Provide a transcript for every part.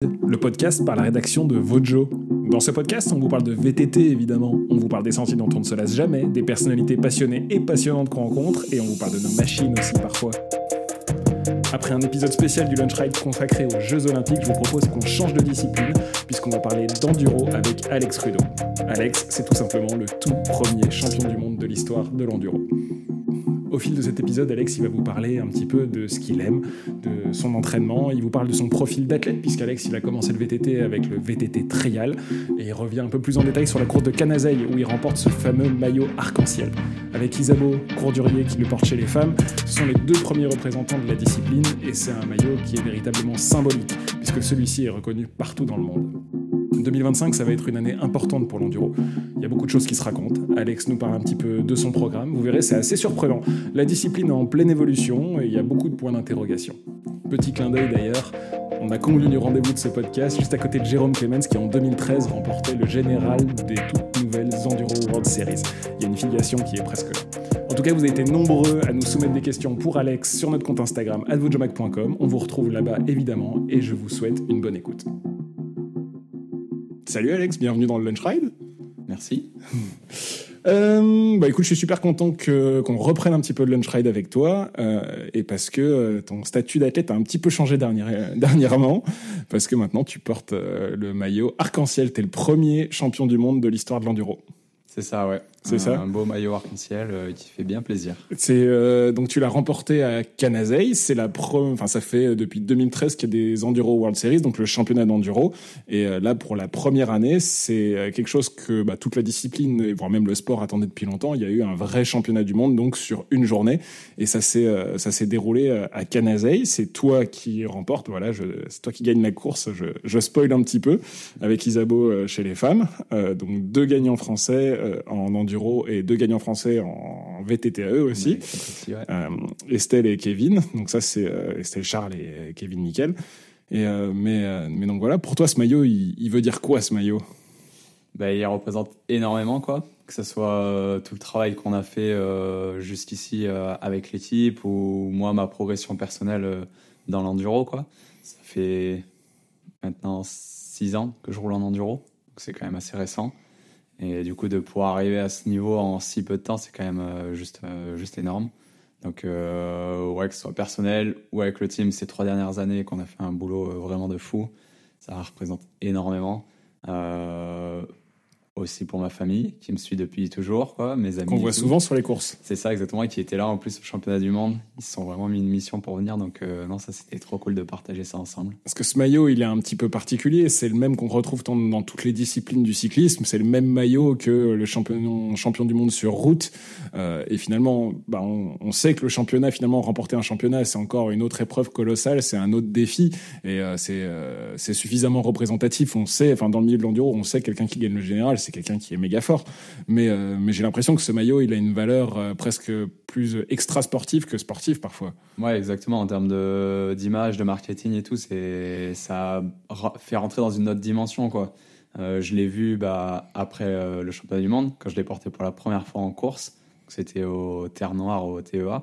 Le podcast par la rédaction de Vojo. Dans ce podcast, on vous parle de VTT évidemment, on vous parle des sentiers dont on ne se lasse jamais, des personnalités passionnées et passionnantes qu'on rencontre, et on vous parle de nos machines aussi parfois. Après un épisode spécial du Lunch Ride consacré aux Jeux Olympiques, je vous propose qu'on change de discipline, puisqu'on va parler d'enduro avec Alex Rudo. Alex, c'est tout simplement le tout premier champion du monde de l'histoire de l'enduro. Au fil de cet épisode, Alex il va vous parler un petit peu de ce qu'il aime, de son entraînement. Il vous parle de son profil d'athlète, puisqu'Alex il a commencé le VTT avec le VTT Trial, et il revient un peu plus en détail sur la course de Canazei, où il remporte ce fameux maillot arc-en-ciel. Avec Isabeau Courdurier qui le porte chez les femmes, ce sont les deux premiers représentants de la discipline, et c'est un maillot qui est véritablement symbolique, puisque celui-ci est reconnu partout dans le monde. 2025, ça va être une année importante pour l'enduro. Il y a beaucoup de choses qui se racontent. Alex nous parle un petit peu de son programme. Vous verrez, c'est assez surprenant. La discipline est en pleine évolution et il y a beaucoup de points d'interrogation. Petit clin d'œil d'ailleurs, on a convenu du rendez-vous de ce podcast juste à côté de Jérôme Clemens qui en 2013 remportait le général des toutes nouvelles Enduro World Series. Il y a une filiation qui est presque là. En tout cas, vous avez été nombreux à nous soumettre des questions pour Alex sur notre compte Instagram @vojomac.com. On vous retrouve là-bas évidemment et je vous souhaite une bonne écoute. Salut Alex, bienvenue dans le Lunch Ride. Merci. Écoute, je suis super content qu'on reprenne un petit peu le Lunch Ride avec toi, et parce que ton statut d'athlète a un petit peu changé dernièrement, parce que maintenant tu portes le maillot arc-en-ciel. T'es le premier champion du monde de l'histoire de l'enduro. C'est ça, ouais. C'est ça. Un beau maillot arc-en-ciel qui fait bien plaisir. Donc tu l'as remporté à Canazei. C'est ça fait depuis 2013 qu'il y a des Enduro World Series, donc le championnat d'enduro. Et là, pour la première année, c'est quelque chose que toute la discipline, voire même le sport, attendait depuis longtemps. Il y a eu un vrai championnat du monde, donc sur une journée. Et ça s'est déroulé à Canazei. C'est toi qui remporte. Voilà, c'est toi qui gagne la course. Je spoil un petit peu avec Isabeau chez les femmes. Donc 2 gagnants français en enduro et 2 gagnants français en VTTAE aussi. Ouais. Estelle et Kevin. Donc ça, c'est Estelle Charles et Kevin Nickel. Mais donc voilà, pour toi, ce maillot, il veut dire quoi, ce maillot ? Il représente énormément, quoi. Que ce soit tout le travail qu'on a fait jusqu'ici avec l'équipe ou moi, ma progression personnelle dans l'enduro, quoi. Ça fait maintenant 6 ans que je roule en enduro. Donc c'est quand même assez récent. Et du coup, de pouvoir arriver à ce niveau en si peu de temps, c'est quand même juste énorme. Donc, que ce soit personnel ou avec le team, ces 3 dernières années qu'on a fait un boulot vraiment de fou, ça représente énormément. Aussi pour ma famille, qui me suit depuis toujours, quoi, mes amis. Qu'on voit souvent sur les courses. C'est ça, exactement, et qui étaient là en plus au championnat du monde. Ils se sont vraiment mis une mission pour venir, donc ça c'était trop cool de partager ça ensemble. Parce que ce maillot, il est un petit peu particulier. C'est le même qu'on retrouve dans toutes les disciplines du cyclisme. C'est le même maillot que le champion du monde sur route. Et finalement, on sait que le championnat, finalement, remporter un championnat, c'est encore une autre épreuve colossale, c'est un autre défi. Et c'est suffisamment représentatif. On sait, dans le milieu de l'enduro, on sait que quelqu'un qui gagne le général, c'est quelqu'un qui est méga fort. Mais j'ai l'impression que ce maillot, il a une valeur presque plus extra-sportive que sportive parfois. Ouais, exactement. En termes d'image, de marketing et tout, ça fait rentrer dans une autre dimension, quoi. Je l'ai vu après le championnat du monde, quand je l'ai porté pour la première fois en course. C'était au Terre Noire, au TEA.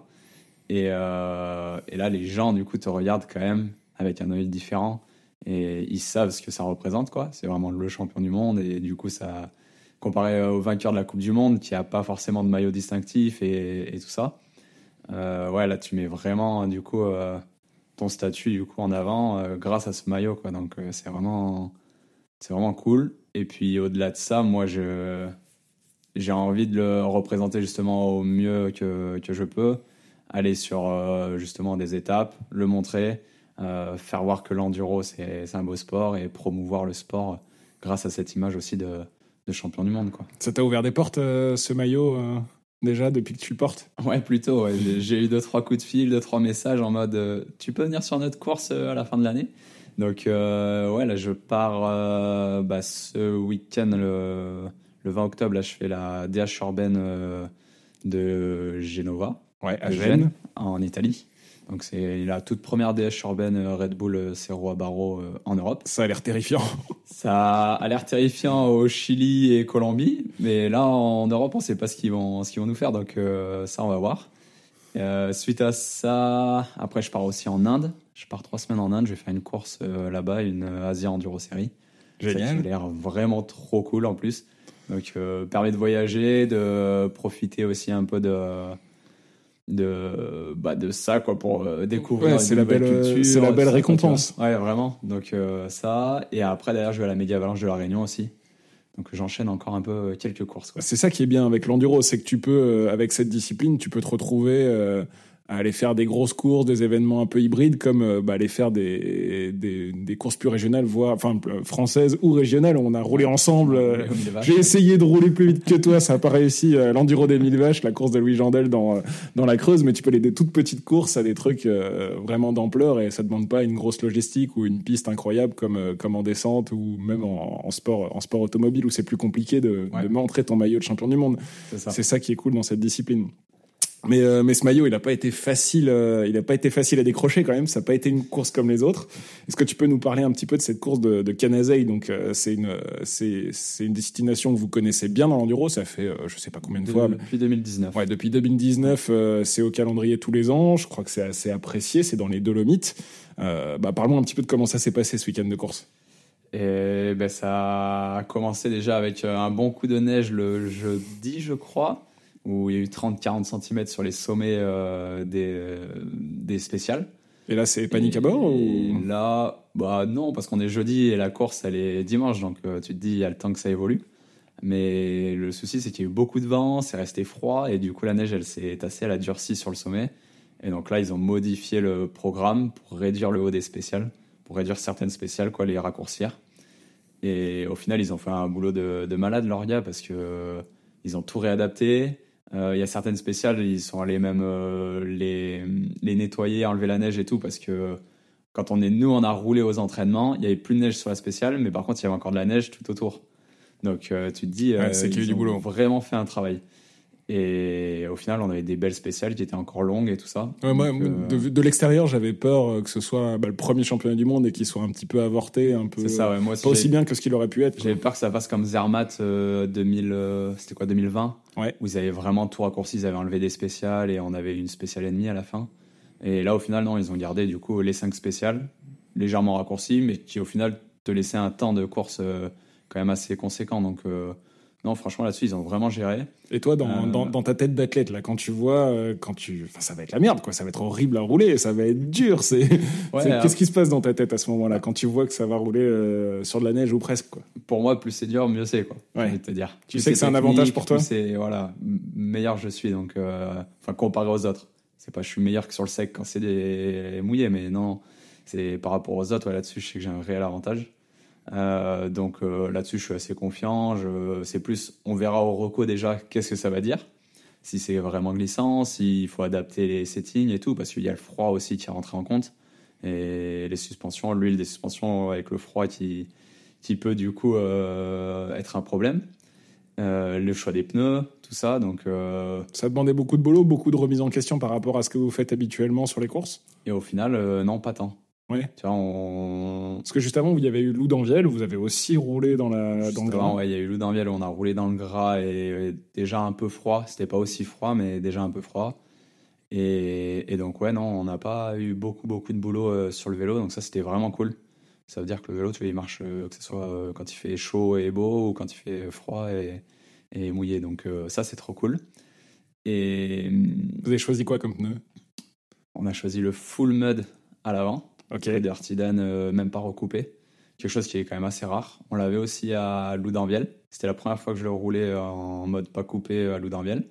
Et là, les gens, du coup, te regardent quand même avec un œil différent. Et ils savent ce que ça représente, quoi. C'est vraiment le champion du monde. Et du coup, ça, comparé au vainqueur de la Coupe du Monde, qui n'a pas forcément de maillot distinctif et tout ça, là, tu mets vraiment, du coup, ton statut, du coup, en avant grâce à ce maillot, quoi. Donc, c'est vraiment cool. Et puis, au-delà de ça, moi, j'ai envie de le représenter justement au mieux que je peux. Aller sur, justement, des étapes, le montrer, faire voir que l'enduro c'est un beau sport et promouvoir le sport grâce à cette image aussi de champion du monde, quoi. Ça t'a ouvert des portes, ce maillot, déjà depuis que tu le portes ? Ouais, plutôt, ouais. J'ai eu 2-3 coups de fil, 2-3 messages en mode tu peux venir sur notre course à la fin de l'année. Donc là je pars ce week-end le 20 octobre, là je fais la DH urbaine de Genova, à Gênes, en Italie. Donc c'est la toute première DH urbaine Red Bull Cerro Barro en Europe. Ça a l'air terrifiant. Ça a l'air terrifiant au Chili et Colombie, mais là en Europe on ne sait pas ce qu'ils vont nous faire, donc ça on va voir. Suite à ça, après je pars aussi en Inde. Je pars 3 semaines en Inde, je vais faire une course là-bas, une Asia Enduro Series. Génial. Ça qui a l'air vraiment trop cool en plus. Donc, permet de voyager, de profiter aussi un peu de ça, quoi, pour découvrir c'est une nouvelle culture. C'est la belle ça, récompense. Ouais, vraiment. Donc, ça. Et après, d'ailleurs, je vais à la méga avalanche de la Réunion aussi. Donc, j'enchaîne encore un peu quelques courses, quoi. C'est ça qui est bien avec l'enduro, c'est que tu peux, avec cette discipline, tu peux te retrouver à aller faire des grosses courses, des événements un peu hybrides, comme aller faire des courses plus régionales, voire françaises ou régionales. On a roulé ensemble. J'ai essayé de rouler plus vite que toi, ça n'a pas réussi. L'enduro des 1000 vaches, la course de Louis Jandel dans la Creuse, mais tu peux aller des toutes petites courses à des trucs vraiment d'ampleur et ça ne demande pas une grosse logistique ou une piste incroyable comme en descente ou même en sport automobile où c'est plus compliqué de montrer ton maillot de champion du monde. C'est ça qui est cool dans cette discipline. Mais ce maillot, il n'a pas été facile. Il a pas été facile à décrocher quand même. Ça n'a pas été une course comme les autres. Est-ce que tu peux nous parler un petit peu de cette course de Canazei? Donc c'est une destination que vous connaissez bien dans l'enduro. Ça fait je sais pas combien de fois. Depuis 2019. Ouais, depuis 2019, c'est au calendrier tous les ans. Je crois que c'est assez apprécié. C'est dans les Dolomites. Parlons un petit peu de comment ça s'est passé ce week-end de course. Et ça a commencé déjà avec un bon coup de neige le jeudi, je crois, où il y a eu 30-40 cm sur les sommets des spéciales. Et là, c'est panique à bord ou... Là, non, parce qu'on est jeudi et la course, elle est dimanche, donc tu te dis, il y a le temps que ça évolue. Mais le souci, c'est qu'il y a eu beaucoup de vent, c'est resté froid, et du coup, la neige, elle s'est tassée, elle a durci sur le sommet. Et donc là, ils ont modifié le programme pour réduire le haut des spéciales, pour réduire certaines spéciales, les raccourcir. Et au final, ils ont fait un boulot de malade, leurs gars, parce que ils ont tout réadapté. Il y a certaines spéciales, ils sont allés même les nettoyer, enlever la neige et tout, parce que quand nous, on a roulé aux entraînements, il n'y avait plus de neige sur la spéciale, mais par contre, il y avait encore de la neige tout autour. Donc, tu te dis, c'est qu'il y a eu du boulot. Ont vraiment fait un travail. Et au final, on avait des belles spéciales qui étaient encore longues et tout ça. Ouais, moi, de l'extérieur, j'avais peur que ce soit le premier championnat du monde et qu'il soit un petit peu avorté, un peu. C'est ça, ouais. Moi aussi, pas aussi bien que ce qu'il aurait pu être. J'avais peur que ça fasse comme Zermatt 2020, ouais. Où ils avaient vraiment tout raccourci, ils avaient enlevé des spéciales et on avait une spéciale ennemie à la fin. Et là, au final, non, ils ont gardé du coup les 5 spéciales, légèrement raccourcies, mais qui au final te laissaient un temps de course quand même assez conséquent. Donc, non, franchement, là-dessus, ils ont vraiment géré. Et toi, dans ta tête d'athlète, là, quand tu vois, ça va être la merde, quoi. Ça va être horrible à rouler, ça va être dur. Qu'est-ce qui se passe dans ta tête à ce moment-là, quand tu vois que ça va rouler sur de la neige ou presque, quoi? Pour moi, plus c'est dur, mieux c'est, quoi. Ouais. Je vais te dire. Tu sais que c'est un avantage pour toi? Meilleur je suis, donc, comparé aux autres. C'est pas, je suis meilleur que sur le sec quand c'est mouillé, mais non, c'est par rapport aux autres, là-dessus, je sais que j'ai un réel avantage. Donc là-dessus je suis assez confiant. C'est plus, on verra au reco déjà qu'est-ce que ça va dire, si c'est vraiment glissant, s'il faut adapter les settings et tout, parce qu'il y a le froid aussi qui est rentré en compte, et les suspensions, l'huile des suspensions avec le froid qui peut du coup être un problème, le choix des pneus, tout ça. Donc ça demandait beaucoup de boulot, beaucoup de remise en question par rapport à ce que vous faites habituellement sur les courses, et au final non, pas tant. Ouais. Tu vois, parce que juste avant, il y avait eu Loudanviel, où vous avez aussi roulé dans le gras. Ouais, il y a eu Loudanviel où on a roulé dans le gras et déjà un peu froid. C'était pas aussi froid, mais déjà un peu froid. Et donc, ouais, non, on n'a pas eu beaucoup de boulot sur le vélo. Donc ça, c'était vraiment cool. Ça veut dire que le vélo, tu vois, il marche que ce soit quand il fait chaud et beau ou quand il fait froid et mouillé. Donc ça, c'est trop cool. Et vous avez choisi quoi comme pneu? On a choisi le full mud à l'avant. Ok. Le Dirty Dan, même pas recoupé. Quelque chose qui est quand même assez rare. On l'avait aussi à Loudanviel. C'était la première fois que je le roulais en mode pas coupé à Loudanviel.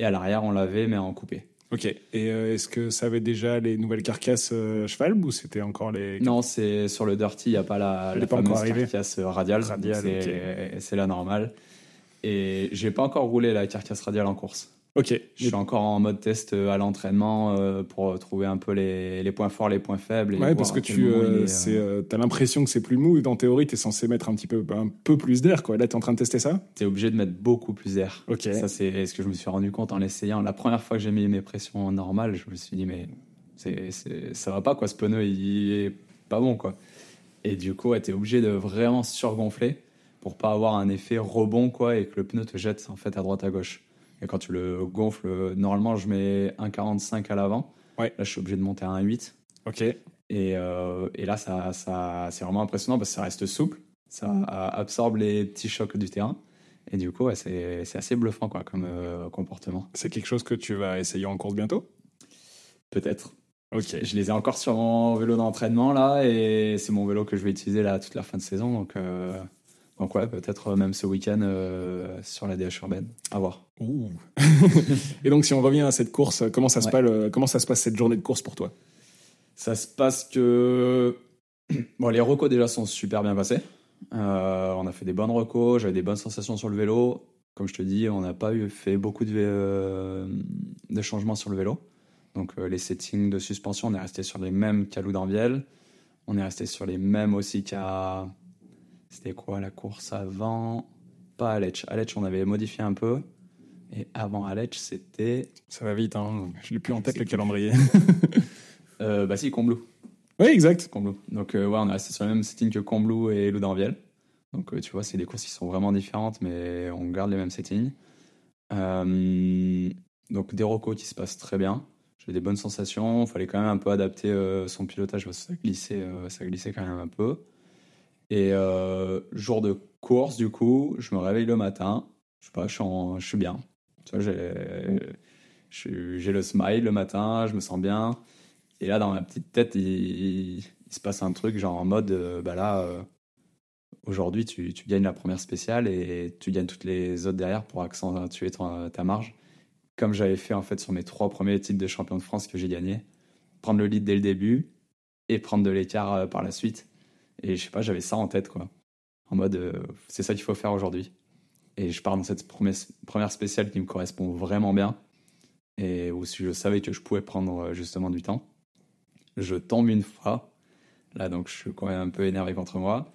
Et à l'arrière, on l'avait, mais en coupé. Ok. Et est-ce que ça avait déjà les nouvelles carcasses cheval ou c'était encore les... Non, c'est sur le Dirty, il n'y a pas la fameuse carcasse radiale. C'est la normale. Et j'ai pas encore roulé la carcasse radiale en course. Ok. Je suis encore en mode test à l'entraînement pour trouver un peu les points forts, les points faibles. Ouais, parce que t'as l'impression que c'est plus mou et en théorie, t'es censé mettre un peu plus d'air, quoi. Là, t'es en train de tester ça? T'es obligé de mettre beaucoup plus d'air. Ok. Ça, c'est ce que je me suis rendu compte en l'essayant. La première fois que j'ai mis mes pressions normales, je me suis dit, mais ça va pas, quoi. Ce pneu, il est pas bon, quoi. Et du coup, t'es obligé de vraiment surgonfler pour pas avoir un effet rebond, quoi, et que le pneu te jette en fait à droite à gauche. Et quand tu le gonfles, normalement je mets 1,45 à l'avant. Ouais. Là, je suis obligé de monter à 1,8. Ok. Et là, c'est vraiment impressionnant parce que ça reste souple, ça absorbe les petits chocs du terrain. Et du coup, ouais, c'est assez bluffant quoi, comme comportement. C'est quelque chose que tu vas essayer en course bientôt? Peut-être. Ok. Je les ai encore sur mon vélo d'entraînement là, et c'est mon vélo que je vais utiliser là toute la fin de saison. Donc ouais, peut-être même ce week-end sur la DH urbaine. À voir. Ouh. Et donc, si on revient à cette course, comment ça se passe cette journée de course pour toi? Ça se passe que bon, les recos déjà sont super bien passés. On a fait des bonnes recos, j'avais des bonnes sensations sur le vélo. Comme je te dis, on n'a pas fait beaucoup de changements sur le vélo. Donc les settings de suspension, on est resté sur les mêmes qu'à Loudanvielle. On est resté sur les mêmes aussi qu'à... C'était quoi la course avant? Pas à Lecce. À Lecce, on avait modifié un peu. Et avant à Lecce, c'était... Ça va vite, hein. Je l'ai plus en tête le calendrier. Bah si, Combloux. Oui, exact. Combloux. Donc ouais, on est resté sur le même setting que Combloux et Loudanvielle. Donc tu vois, c'est des courses qui sont vraiment différentes, mais on garde les mêmes settings. Donc des recos qui se passent très bien. J'ai des bonnes sensations. Il fallait quand même un peu adapter son pilotage parce que ça glissait quand même un peu. Et jour de course, du coup, je me réveille le matin. Je sais pas, je suis bien. Tu vois, j'ai le smile le matin, je me sens bien. Et là, dans ma petite tête, il se passe un truc genre en mode, aujourd'hui, tu gagnes la première spéciale et tu gagnes toutes les autres derrière pour accentuer ta marge. Comme j'avais fait en fait sur mes 3 premiers titres de champion de France que j'ai gagné. Prendre le lead dès le début et prendre de l'écart par la suite. Et je sais pas, j'avais ça en tête, quoi. En mode, c'est ça qu'il faut faire aujourd'hui. Et je pars dans cette première spéciale qui me correspond vraiment bien. Et où je savais que je pouvais prendre justement du temps. Je tombe une fois. Là, donc, je suis quand même un peu énervé contre moi.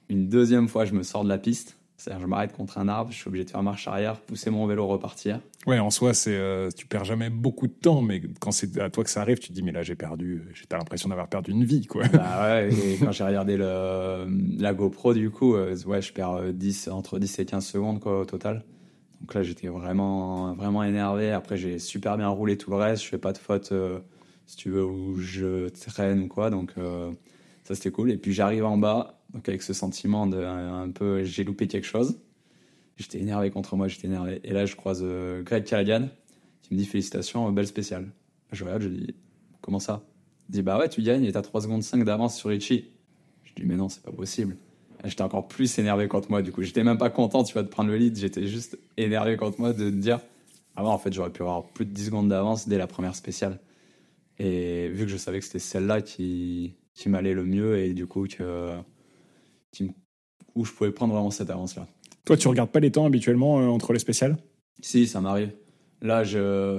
Une deuxième fois, je me sors de la piste. C'est-à-dire, je m'arrête contre un arbre, je suis obligé de faire marche arrière, pousser mon vélo, repartir. Ouais, en soi, tu perds jamais beaucoup de temps, mais quand c'est à toi que ça arrive, tu te dis, mais là, t'as l'impression d'avoir perdu une vie, quoi. Bah ouais, et quand j'ai regardé la GoPro, du coup, ouais, je perds entre 10 et 15 secondes, quoi, au total. Donc là, j'étais vraiment, vraiment énervé. Après, j'ai super bien roulé tout le reste. Je fais pas de faute, si tu veux, où je traîne ou quoi. Donc, ça, c'était cool. Et puis, j'arrive en bas, donc avec ce sentiment de un peu, j'ai loupé quelque chose. J'étais énervé contre moi, j'étais énervé. Et là, je croise Greg Callaghan qui me dit félicitations, belle spéciale. Je regarde, je dis, comment ça? Il dit, bah ouais, tu gagnes et t'as 3 secondes 5 d'avance sur Richie. Je dis, mais non, c'est pas possible. Et j'étais encore plus énervé contre moi, du coup. J'étais même pas content, tu vois, de prendre le lead. J'étais juste énervé contre moi de me dire, ah ouais, en fait, j'aurais pu avoir plus de 10 secondes d'avance dès la première spéciale. Et vu que je savais que c'était celle-là qui m'allait le mieux et du coup, où je pouvais prendre vraiment cette avance-là. Toi, tu regardes pas les temps habituellement entre les spéciales? Si, ça m'arrive. Là,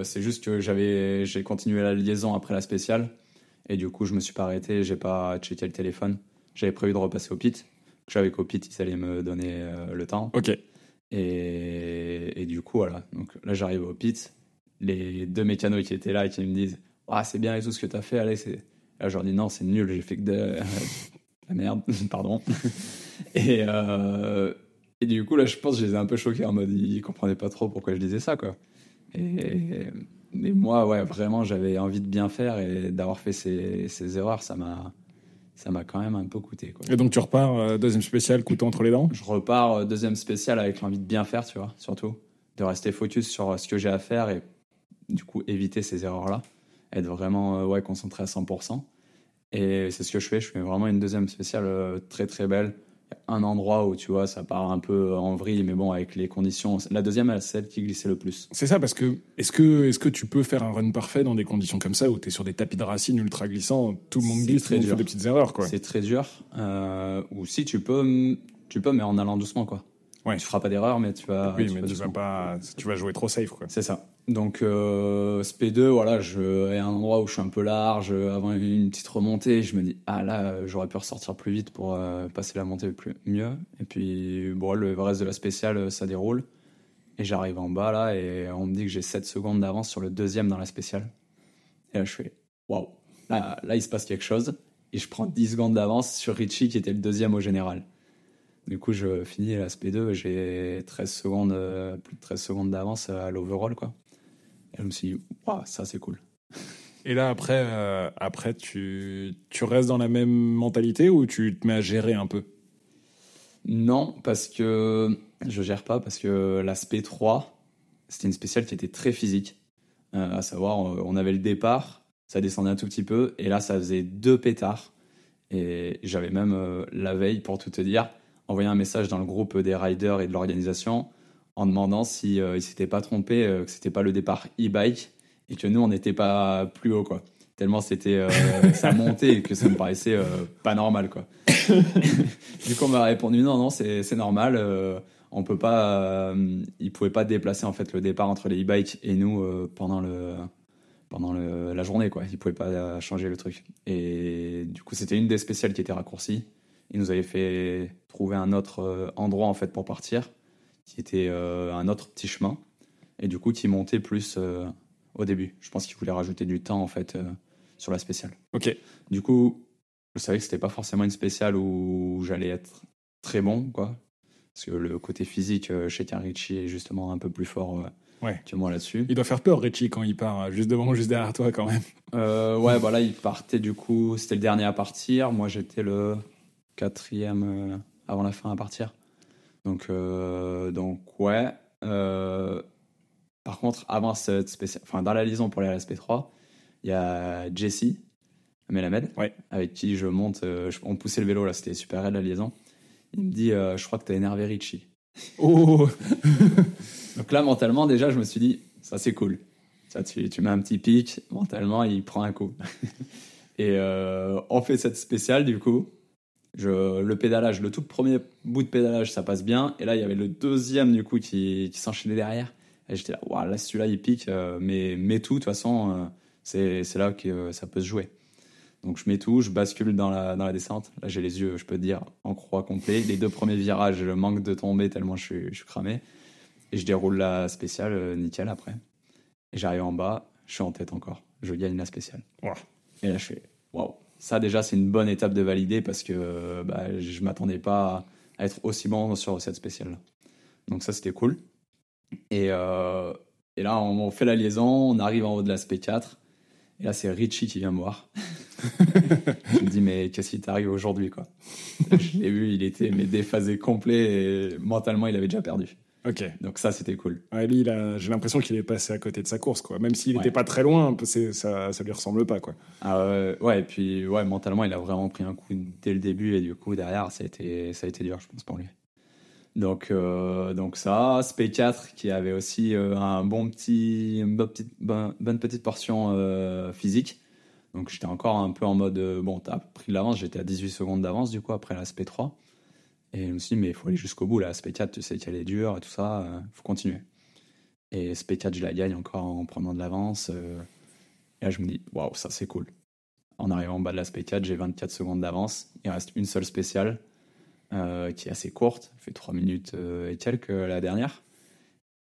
c'est juste que j'ai continué la liaison après la spéciale. Et du coup, je me suis pas arrêté, j'ai pas checké le téléphone. J'avais prévu de repasser au pit. Je savais qu'au pit, ils allaient me donner le temps. Ok. Et du coup, voilà. Donc là, j'arrive au pit. Les 2 mécanos qui étaient là et qui me disent, ah, c'est bien et tout ce que t'as fait, Alex. Et là, je leur dis, non, c'est nul, j'ai fait que de la merde, pardon. Et du coup, là, je pense que je les ai un peu choqués en mode, ils comprenaient pas trop pourquoi je disais ça, quoi. Mais moi, ouais, vraiment, j'avais envie de bien faire et d'avoir fait ces erreurs, ça m'a quand même un peu coûté, quoi. Et donc, tu repars, deuxième spéciale, couteau entre les dents? Je repars deuxième spéciale avec l'envie de bien faire, tu vois, surtout. De rester focus sur ce que j'ai à faire et du coup, éviter ces erreurs-là. Être vraiment ouais, concentré à 100%. Et c'est ce que je fais. Je fais vraiment une deuxième spéciale très, très belle. Un endroit où, tu vois, ça part un peu en vrille, mais bon, avec les conditions. La deuxième, elle, c'est celle qui glissait le plus. C'est ça, parce que est-ce que tu peux faire un run parfait dans des conditions comme ça, où t'es sur des tapis de racines ultra glissants, tout le monde glisse, tout le monde fait des petites erreurs, quoi. C'est très dur. Ou si tu peux, mais en allant doucement, quoi. Ouais. Tu feras pas d'erreur, mais tu vas. Oui, mais tu vas jouer trop safe, quoi. C'est ça. Donc, SP2, voilà, je ai un endroit où je suis un peu large, avant une petite remontée, je me dis, ah là, j'aurais pu ressortir plus vite pour passer la montée mieux. Et puis, bon, le reste de la spéciale, ça déroule. Et j'arrive en bas, là, et on me dit que j'ai 7 secondes d'avance sur le deuxième dans la spéciale. Et là, je fais, waouh, là, il se passe quelque chose. Et je prends 10 secondes d'avance sur Richie, qui était le deuxième au général. Du coup, je finis la SP2, j'ai 13 secondes, plus de 13 secondes d'avance à l'overall, quoi. Et je me suis dit, waouh, ça c'est cool. Et là, après tu restes dans la même mentalité ou tu te mets à gérer un peu? Non, parce que je gère pas, parce que l'aspect 3, c'était une spéciale qui était très physique. À savoir, on avait le départ, ça descendait un tout petit peu, et là, ça faisait 2 pétards. Et j'avais même, la veille, pour tout te dire, envoyé un message dans le groupe des riders et de l'organisation en demandant si ils s'étaient pas trompés, que c'était pas le départ e-bike et que nous, on n'était pas plus haut, quoi. Tellement c'était, ça montait et que ça me paraissait pas normal, quoi. Du coup, on m'a répondu non, c'est normal. On peut pas, ils pouvaient pas déplacer en fait le départ entre les e-bikes et nous pendant la journée, quoi. Ils pouvaient pas changer le truc. Et du coup, c'était une des spéciales qui était raccourcie. Ils nous avaient fait trouver un autre endroit en fait pour partir, qui était un autre petit chemin, et du coup qui montait plus au début. Je pense qu'ils voulaient rajouter du temps en fait sur la spéciale. Ok. Du coup, je savais que c'était pas forcément une spéciale où j'allais être très bon, quoi. Parce que le côté physique chez Richie est justement un peu plus fort que moi là-dessus. Il doit faire peur, Richie, quand il part juste devant, juste derrière toi, quand même. Ouais, bah là, il partait du coup, c'était le dernier à partir. Moi, j'étais le 4e avant la fin à partir. Donc ouais. Par contre, avant cette spéciale, enfin, dans la liaison pour aller à la SP3, il y a Jessie Melamed, avec qui je monte. On poussait le vélo, là, c'était super raide la liaison. Il me dit je crois que t'as énervé Richie. Oh. Donc là, mentalement, déjà, je me suis dit ça, c'est cool. Ça, tu mets un petit pic, mentalement, il prend un coup. Et on fait cette spéciale, du coup. Le pédalage, le tout premier bout de pédalage, ça passe bien. Et là, il y avait le deuxième, du coup, qui s'enchaînait derrière. Et j'étais là, waouh, là, celui-là, il pique. Mais tout, de toute façon, c'est là que ça peut se jouer. Donc je mets tout, je bascule dans la descente. Là, j'ai les yeux, je peux te dire, en croix complet. Les 2 premiers virages, je manque de tomber tellement je suis cramé. Et je déroule la spéciale, nickel, après. Et j'arrive en bas, je suis en tête encore. Je gagne la spéciale. Wow. Et là, je fais, waouh. Ça, déjà, c'est une bonne étape de valider parce que je m'attendais pas à être aussi bon sur cette spéciale-là. Donc ça, c'était cool. Et là, on fait la liaison, on arrive en haut de la SP4. Et là, c'est Richie qui vient me voir. Je me dis, mais qu'est-ce qui t'arrive aujourd'hui, quoi? Je l'ai vu, il était déphasé complet et mentalement, il avait déjà perdu. Ok. Donc ça, c'était cool. Ouais, lui, j'ai l'impression qu'il est passé à côté de sa course, quoi. Même s'il n'était pas très loin, ça lui ressemble pas, quoi. Ouais, et puis mentalement, il a vraiment pris un coup dès le début et du coup, derrière, ça a été dur, je pense, pour lui. Donc ça, SP4 qui avait aussi une bonne petite portion physique. Donc j'étais encore un peu en mode bon, t'as pris de l'avance, j'étais à 18 secondes d'avance du coup après la SP3. Et je me suis dit, mais il faut aller jusqu'au bout, la SP4, tu sais qu'elle est dure et tout ça, faut continuer. Et SP4, je la gagne encore en prenant de l'avance. Et là, je me dis, waouh, ça c'est cool. En arrivant en bas de la SP4, j'ai 24 secondes d'avance. Il reste une seule spéciale qui est assez courte, fait 3 minutes et quelques la dernière.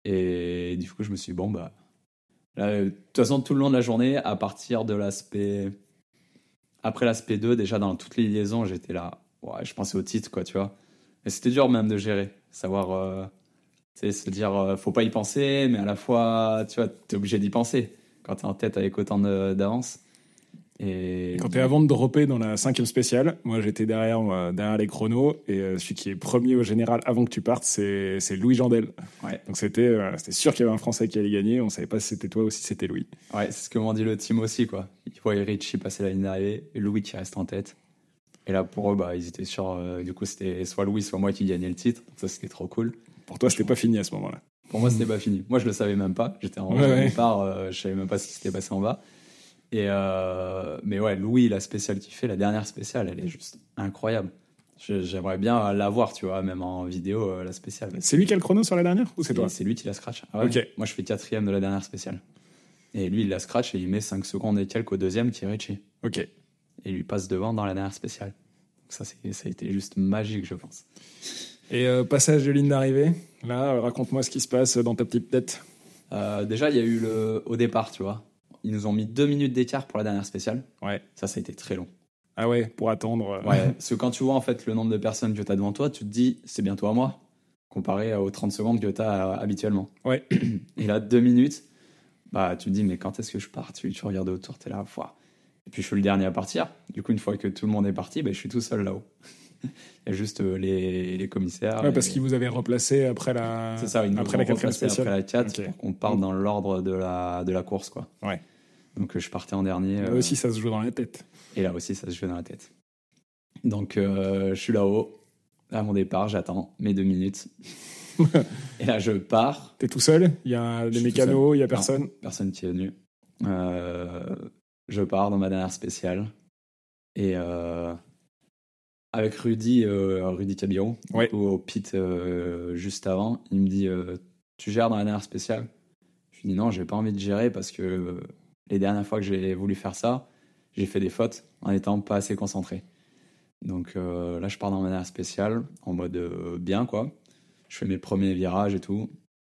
Et du coup, je me suis dit, bon, bah, là, de toute façon, tout le long de la journée, à partir de l'aspect. Après l'aspect 2, déjà dans toutes les liaisons, j'étais là. Ouais, je pensais au titre, quoi, tu vois. Et c'était dur même de gérer. Savoir, tu sais, se dire, faut pas y penser, mais à la fois, tu vois, t'es obligé d'y penser quand t'es en tête avec autant d'avance. Et quand t'es avant de dropper dans la 5e spéciale, moi j'étais derrière les chronos et celui qui est premier au général avant que tu partes, c'est Louis Jandel. Ouais. Donc c'était sûr qu'il y avait un Français qui allait gagner. On savait pas si c'était toi ou si c'était Louis. Ouais, c'est ce que m'ont dit le team aussi, quoi. Ils voyaient Richie passer la ligne d'arrivée et Louis qui reste en tête. Et là pour eux, bah ils étaient sûrs. Du coup c'était soit Louis soit moi qui gagnais le titre. Donc ça c'était trop cool. Pour toi c'était pas fini à ce moment-là. Pour moi c'était pas fini. Moi je le savais même pas. J'étais en départ, je savais même pas ce qui s'était passé en bas. Mais ouais, Louis, la spéciale qu'il fait, la dernière spéciale, elle est juste incroyable. J'aimerais bien la voir, tu vois, même en vidéo, la spéciale. C'est lui qui a le chrono sur la dernière ou c'est toi? C'est lui qui la scratch. Ah ouais. Okay. Moi, je fais 4e de la dernière spéciale. Et lui, il la scratch et il met 5 secondes et quelques au deuxième qui est Richie. Ok. Et il lui passe devant dans la dernière spéciale. Donc ça a été juste magique, je pense. Et passage de ligne d'arrivée, là, raconte-moi ce qui se passe dans ta petite tête. Déjà, il y a eu au départ, tu vois. Ils nous ont mis 2 minutes d'écart pour la dernière spéciale. Ouais. Ça a été très long. Ah ouais, pour attendre. Ouais, parce que quand tu vois en fait le nombre de personnes que tu as devant toi, tu te dis c'est bientôt à moi, comparé aux 30 secondes que tu as habituellement. Ouais. Et là, 2 minutes, bah, tu te dis, mais quand est-ce que je pars? Tu regardes autour, t'es là, foire. Et puis je suis le dernier à partir. Du coup, une fois que tout le monde est parti, bah, je suis tout seul là-haut. Il y a juste les commissaires. Ouais, parce qu'ils vous avaient replacé après la, C'est ça, ils nous après ont la 4e replacé spéciale. après la 4 Ok. pour qu'on parte dans l'ordre de la course, quoi. Ouais. Donc je partais en dernier. Là aussi, ça se joue dans la tête. Et là aussi, ça se joue dans la tête. Donc je suis là-haut. À mon départ, j'attends mes 2 minutes. Et là, je pars. T'es tout seul? Il y a Je des suis tout mécanos, seul. il y a personne? Non, personne qui est venu. Je pars dans ma dernière spéciale. Et avec Rudy Cabiro, Ouais. au pit juste avant, il me dit tu gères dans la dernière spéciale? Je lui dis non, j'ai pas envie de gérer parce que les dernières fois que j'ai voulu faire ça, j'ai fait des fautes en étant pas assez concentré. Donc là, je pars dans ma dernière spéciale en mode bien, quoi. Je fais mes premiers virages et tout.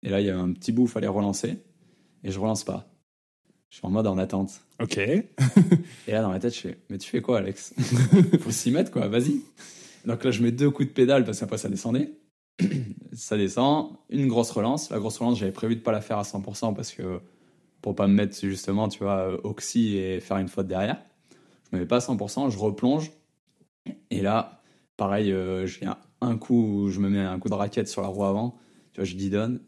Et là, il y a un petit bout, il fallait relancer. Et je relance pas. Je suis en mode en attente. Ok. Et là, dans ma tête, je fais mais tu fais quoi, Alex? Faut s'y mettre, quoi, vas-y. Donc là, je mets 2 coups de pédale parce qu'après, ça descendait. Ça descend, une grosse relance. La grosse relance, j'avais prévu de pas la faire à 100% parce que pour pas me mettre justement, tu vois, oxy et faire une faute derrière. Je me mets pas à 100%, je replonge. Et là, pareil, j'ai un coup où je me mets un coup de raquette sur la roue avant. Tu vois, je guidonne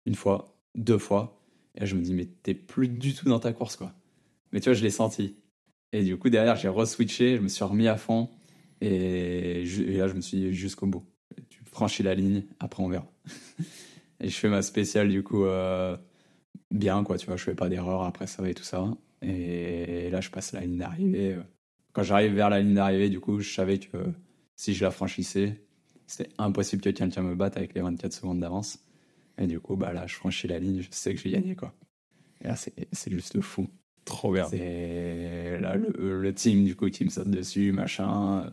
1 fois, 2 fois. Et là, je me dis, mais t'es plus du tout dans ta course, quoi. Mais tu vois, je l'ai senti. Et du coup, derrière, j'ai re-switché, je me suis remis à fond. Et là, je me suis dit jusqu'au bout. Tu franchis la ligne, après on verra. Et je fais ma spéciale, du coup, bien, quoi. Tu vois, je fais pas d'erreur après ça et tout ça. Et là, je passe la ligne d'arrivée. Quand j'arrive vers la ligne d'arrivée, du coup, je savais que si je la franchissais, c'était impossible que quelqu'un me batte avec les 24 secondes d'avance. Et du coup, bah là, je franchis la ligne, je sais que j'ai gagné, quoi. Et là, c'est juste fou. Trop bien. C'est là le team, du coup, qui me saute dessus, machin.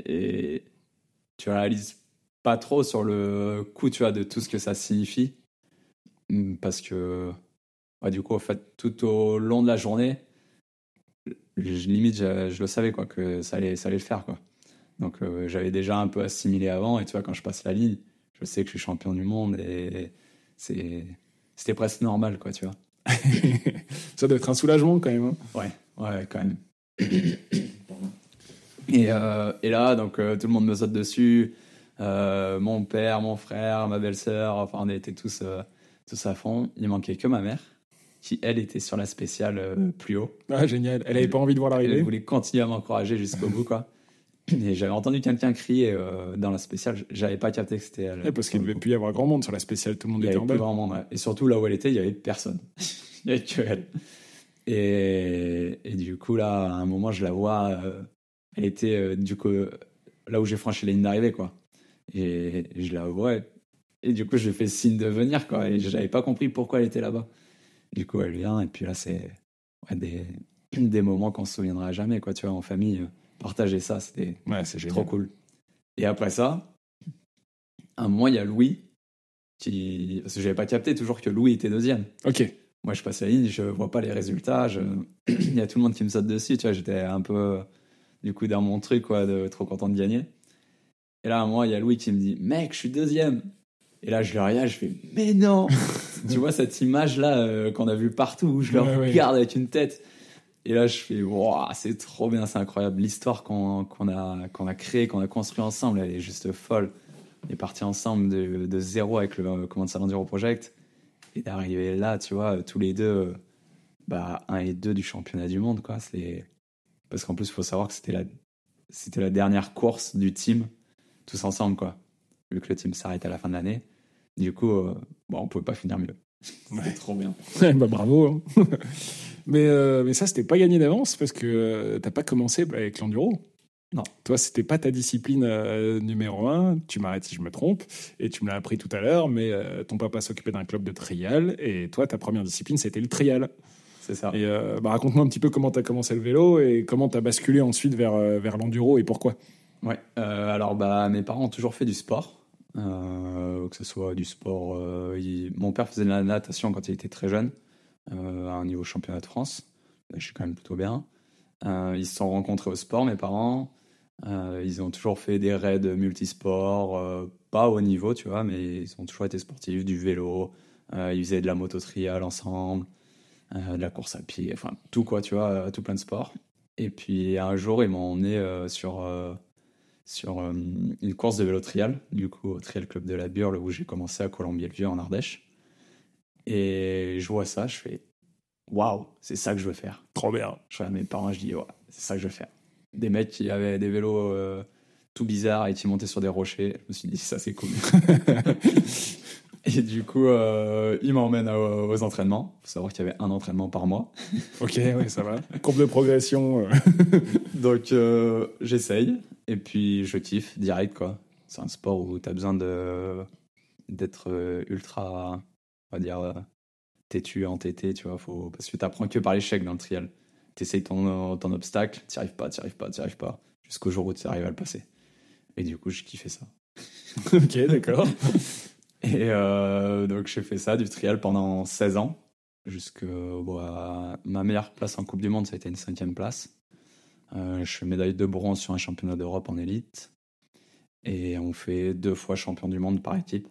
Et tu réalises pas trop sur le coup, tu vois, de tout ce que ça signifie. Parce que, ouais, du coup, en fait, tout au long de la journée, limite, je le savais, quoi, que ça allait le faire, quoi. Donc, j'avais déjà un peu assimilé avant. Et tu vois, quand je passe la ligne, je sais que je suis champion du monde. Et c'était presque normal, quoi, tu vois. Ça doit être un soulagement quand même. Hein. Ouais, quand même. Et là, donc, tout le monde me saute dessus. Mon père, mon frère, ma belle-sœur, enfin, on était tous à fond. Il manquait que ma mère, qui, elle, était sur la spéciale plus haut. Ah, génial. Elle avait pas envie de voir l'arrivée. Elle voulait continuer à m'encourager jusqu'au bout, quoi. Et j'avais entendu quelqu'un crier dans la spéciale. J'avais pas capté que c'était elle. Ouais, parce qu'il devait plus y avoir grand monde sur la spéciale. Tout le monde Il y était avait en plus bas. grand monde, ouais. Et surtout, là où elle était, il y avait personne. Il y avait que elle. Et du coup, là, à un moment, je la vois. Elle était, du coup, là où j'ai franchi la ligne d'arrivée, quoi. Et je la vois. Et du coup, je lui fais signe de venir, quoi. Et j'avais pas compris pourquoi elle était là-bas. Du coup, elle vient. Et puis là, c'est des moments qu'on se souviendra jamais, quoi. Tu vois, en famille, partager ça, c'était c'est trop cool. Et après ça, à un moment, il y a Louis parce que j'avais pas capté toujours que Louis était deuxième. Ok. Moi, je passe la ligne, je vois pas les résultats. Il y a tout le monde qui me saute dessus, tu vois. J'étais un peu, du coup, dans mon truc, quoi, de trop content de gagner. Et là, à un moment, il y a Louis qui me dit, mec, je suis deuxième. Et là, je le regarde, je fais, mais non. Tu vois cette image-là qu'on a vue partout, où je le regarde avec une tête. Et là, je fais, wow, c'est trop bien, c'est incroyable. L'histoire qu'on a créée, qu'on a construit ensemble, elle est juste folle. On est partis ensemble de zéro avec le Command Salon Enduro Project. Et d'arriver là, tu vois, tous les deux, 1 et 2 du championnat du monde, quoi. Parce qu'en plus, il faut savoir que c'était la dernière course du team, tous ensemble, quoi. Vu que le team s'arrête à la fin de l'année. Du coup, on pouvait pas finir mieux. C'était trop bien. Bravo. Hein. Mais ça, c'était pas gagné d'avance parce que t'as pas commencé avec l'enduro. Non. Toi, c'était pas ta discipline numéro 1. Tu m'arrêtes si je me trompe. Et tu me l'as appris tout à l'heure, mais ton papa s'occupait d'un club de trial. Et toi, ta première discipline, c'était le trial. C'est ça. Et raconte-moi un petit peu comment t'as commencé le vélo et comment t'as basculé ensuite vers l'enduro et pourquoi. Ouais. Alors, mes parents ont toujours fait du sport. Que ce soit du sport... Mon père faisait de la natation quand il était très jeune, à un niveau championnat de France. Je suis quand même plutôt bien. Ils se sont rencontrés au sport, mes parents. Ils ont toujours fait des raids multisports, pas au niveau, tu vois, mais ils ont toujours été sportifs, du vélo. Ils faisaient de la moto-trial ensemble. de la course à pied, enfin tout quoi, tu vois, tout plein de sports. Et puis un jour, ils m'ont emmené sur une course de vélo trial, du coup au Trial Club de la Burle où j'ai commencé à Colombier-le-Vieux en Ardèche. Et je vois ça, je fais waouh, c'est ça que je veux faire. Trop bien. Je regarde mes parents, je dis ouais, c'est ça que je veux faire. Des mecs qui avaient des vélos tout bizarres et qui montaient sur des rochers, je me suis dit ça c'est cool. Et du coup, ils m'emmènent aux entraînements. Il faut savoir qu'il y avait un entraînement par mois. Ok, oui, ça va. Courbe de progression. Donc, j'essaye. Et puis, je kiffe direct, quoi. C'est un sport où tu as besoin d'être ultra, on va dire, têtu, entêté, tu vois. Parce que tu apprends que par l'échec dans le trial. Tu essayes ton obstacle, tu n'y arrives pas. Jusqu'au jour où tu arrives à le passer. Et du coup, je kiffais ça. Ok, d'accord. Et donc j'ai fait ça, du trial pendant 16 ans, ma meilleure place en Coupe du Monde, ça a été une 5e place. Je suis médaille de bronze sur un championnat d'Europe en élite. Et on fait 2 fois champion du monde par équipe.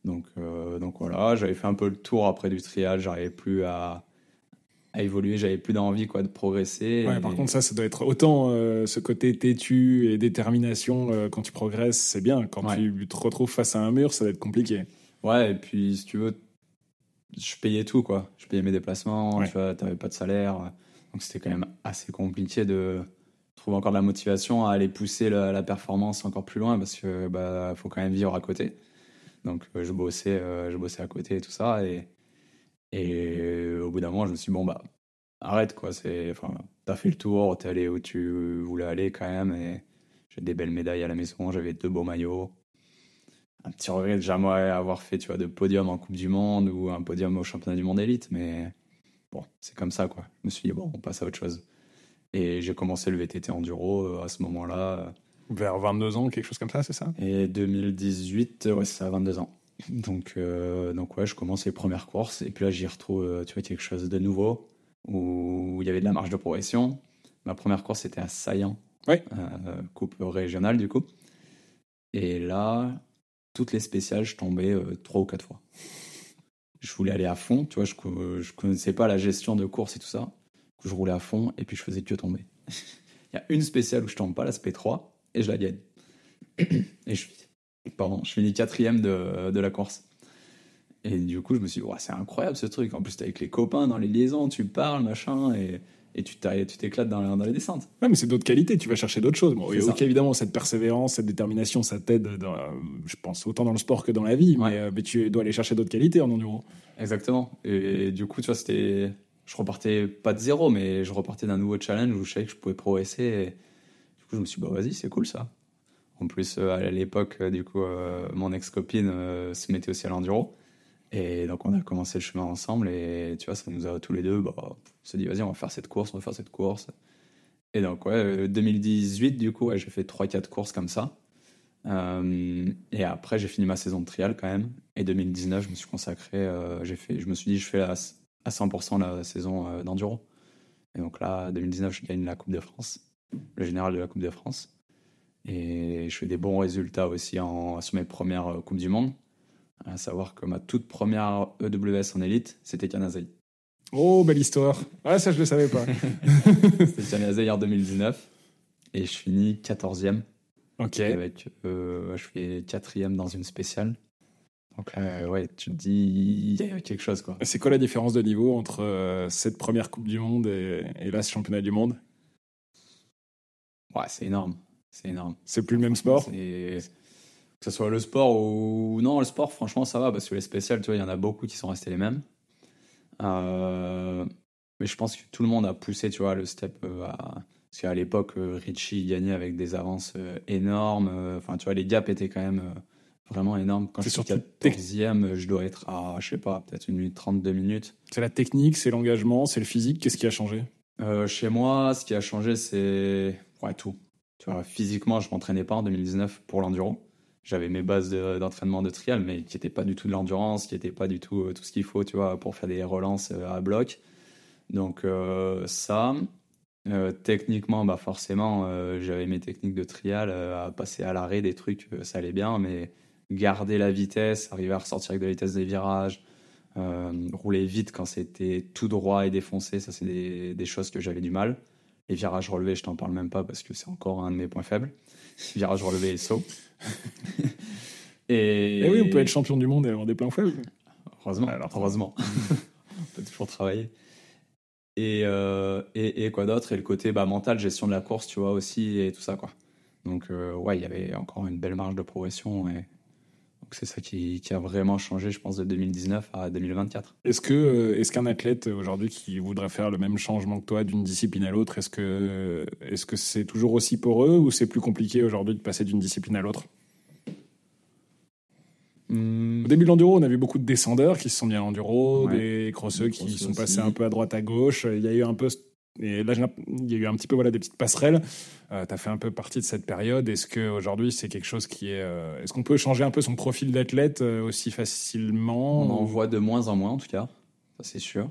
Donc voilà, j'avais fait un peu le tour après du trial, j'arrivais plus à évoluer, j'avais plus d'envie quoi, de progresser. Ouais, par contre, ça doit être autant ce côté têtu et détermination quand tu progresses, c'est bien. Quand tu te retrouves face à un mur, ça va être compliqué. Ouais, et puis si tu veux, je payais tout, quoi. Je payais mes déplacements, tu vois, t'avais pas de salaire. Donc c'était quand même assez compliqué de trouver encore de la motivation à aller pousser la performance encore plus loin parce que faut quand même vivre à côté. Donc je bossais à côté et tout ça. Et au bout d'un moment, je me suis dit, bon, arrête, quoi. T'as fait le tour, t'es allé où tu voulais aller quand même. Et j'ai des belles médailles à la maison, j'avais 2 beaux maillots. Un petit regret de jamais avoir fait, tu vois, de podium en Coupe du Monde ou un podium au championnat du monde élite. Mais bon, c'est comme ça, quoi. Je me suis dit, bon, on passe à autre chose. Et j'ai commencé le VTT enduro à ce moment-là. Vers 22 ans, quelque chose comme ça, c'est ça? Et 2018, ouais, c'est ça, 22 ans. Donc ouais, je commence les premières courses et puis là j'y retrouve tu vois, quelque chose de nouveau où il y avait de la marge de progression. Ma première course c'était à Saillant, coupe régionale du coup. Et là, toutes les spéciales, je tombais 3 ou 4 fois. Je voulais aller à fond, tu vois, je connaissais pas la gestion de course et tout ça. Je roulais à fond et puis je faisais que tomber. Il y a une spéciale où je tombe pas, la SP3, et je la gagne. Et je finis 4e de la course. Et du coup, je me suis dit, ouais, c'est incroyable ce truc. En plus, t'es avec les copains dans les liaisons, tu parles, machin, et tu t'éclates dans les descentes. Ouais, mais c'est d'autres qualités, tu vas chercher d'autres choses. Bon, ok, évidemment, cette persévérance, cette détermination, ça t'aide, je pense, autant dans le sport que dans la vie, mais tu dois aller chercher d'autres qualités en enduro. Exactement. Et du coup, tu vois, je repartais pas de zéro, mais je repartais d'un nouveau challenge où je savais que je pouvais progresser. Et du coup, je me suis dit, vas-y, c'est cool ça. En plus, à l'époque, du coup, mon ex-copine se mettait aussi à l'enduro. Et donc, on a commencé le chemin ensemble. Et tu vois, ça nous a tous les deux, on s'est dit, vas-y, on va faire cette course. Et donc, 2018, du coup, j'ai fait 3-4 courses comme ça. Et après, j'ai fini ma saison de trial quand même. Et 2019, je me suis consacré, je me suis dit, je fais à 100% la saison d'enduro. Et donc là, 2019, je gagne la Coupe de France, le général de la Coupe de France. Et je fais des bons résultats aussi sur mes premières Coupes du Monde. À savoir que ma toute première EWS en élite, c'était Canazei. Oh, belle histoire. Ouais, ça, je le savais pas. C'était Canazei en 2019. Et je finis 14e. Ok. Avec, je fais 4e dans une spéciale. Donc ouais, tu te dis, il y a quelque chose, quoi. C'est quoi la différence de niveau entre cette première Coupe du Monde et là, ce championnat du monde? Ouais, c'est énorme. C'est plus le même sport? Que ce soit le sport ou... Non, le sport, franchement, ça va, parce que les spéciales, tu vois, il y en a beaucoup qui sont restés les mêmes. Mais je pense que tout le monde a poussé, tu vois, le step Parce qu'à l'époque, Richie gagnait avec des avances énormes. Enfin, tu vois, les gaps étaient quand même vraiment énormes. Quand je suis 14e, je dois être à, je sais pas, peut-être 1 minute 30, 2 minutes. C'est la technique, c'est l'engagement, c'est le physique. Qu'est-ce qui a changé? Chez moi, ce qui a changé, c'est tout. Tu vois, physiquement, je m'entraînais pas en 2019 pour l'enduro. J'avais mes bases d'entraînement de trial, mais qui n'étaient pas du tout de l'endurance, qui n'étaient pas du tout tout ce qu'il faut, tu vois, pour faire des relances à bloc. Donc ça, techniquement, forcément, j'avais mes techniques de trial, à passer à l'arrêt, des trucs, ça allait bien, mais garder la vitesse, arriver à ressortir avec de la vitesse des virages, Rouler vite quand c'était tout droit et défoncé, ça c'est des choses que j'avais du mal. Les virages relevés, je t'en parle même pas parce que c'est encore un de mes points faibles. Virages relevés et saut. Et oui, on peut être champion du monde et avoir des points faibles. Heureusement. Heureusement. On peut toujours travailler. Et quoi d'autre? Et le côté mental, gestion de la course, tu vois, aussi, et tout ça, quoi. Donc, ouais, il y avait encore une belle marge de progression. Et donc, c'est ça qui a vraiment changé, je pense, de 2019 à 2024. Est-ce qu'un athlète aujourd'hui qui voudrait faire le même changement que toi d'une discipline à l'autre, est-ce que c'est toujours aussi poreux ou c'est plus compliqué aujourd'hui de passer d'une discipline à l'autre? Au début de l'enduro, on a vu beaucoup de descendeurs qui se sont mis à l'enduro, des crosseux qui sont passés un peu à droite à gauche. Il y a eu un peu, et là, il y a eu un petit peu des petites passerelles. Tu as fait un peu partie de cette période. Est-ce qu'aujourd'hui, c'est quelque chose qui est... est-ce qu'on peut changer un peu son profil d'athlète aussi facilement? On en voit de moins en moins, en tout cas. Ça, c'est sûr.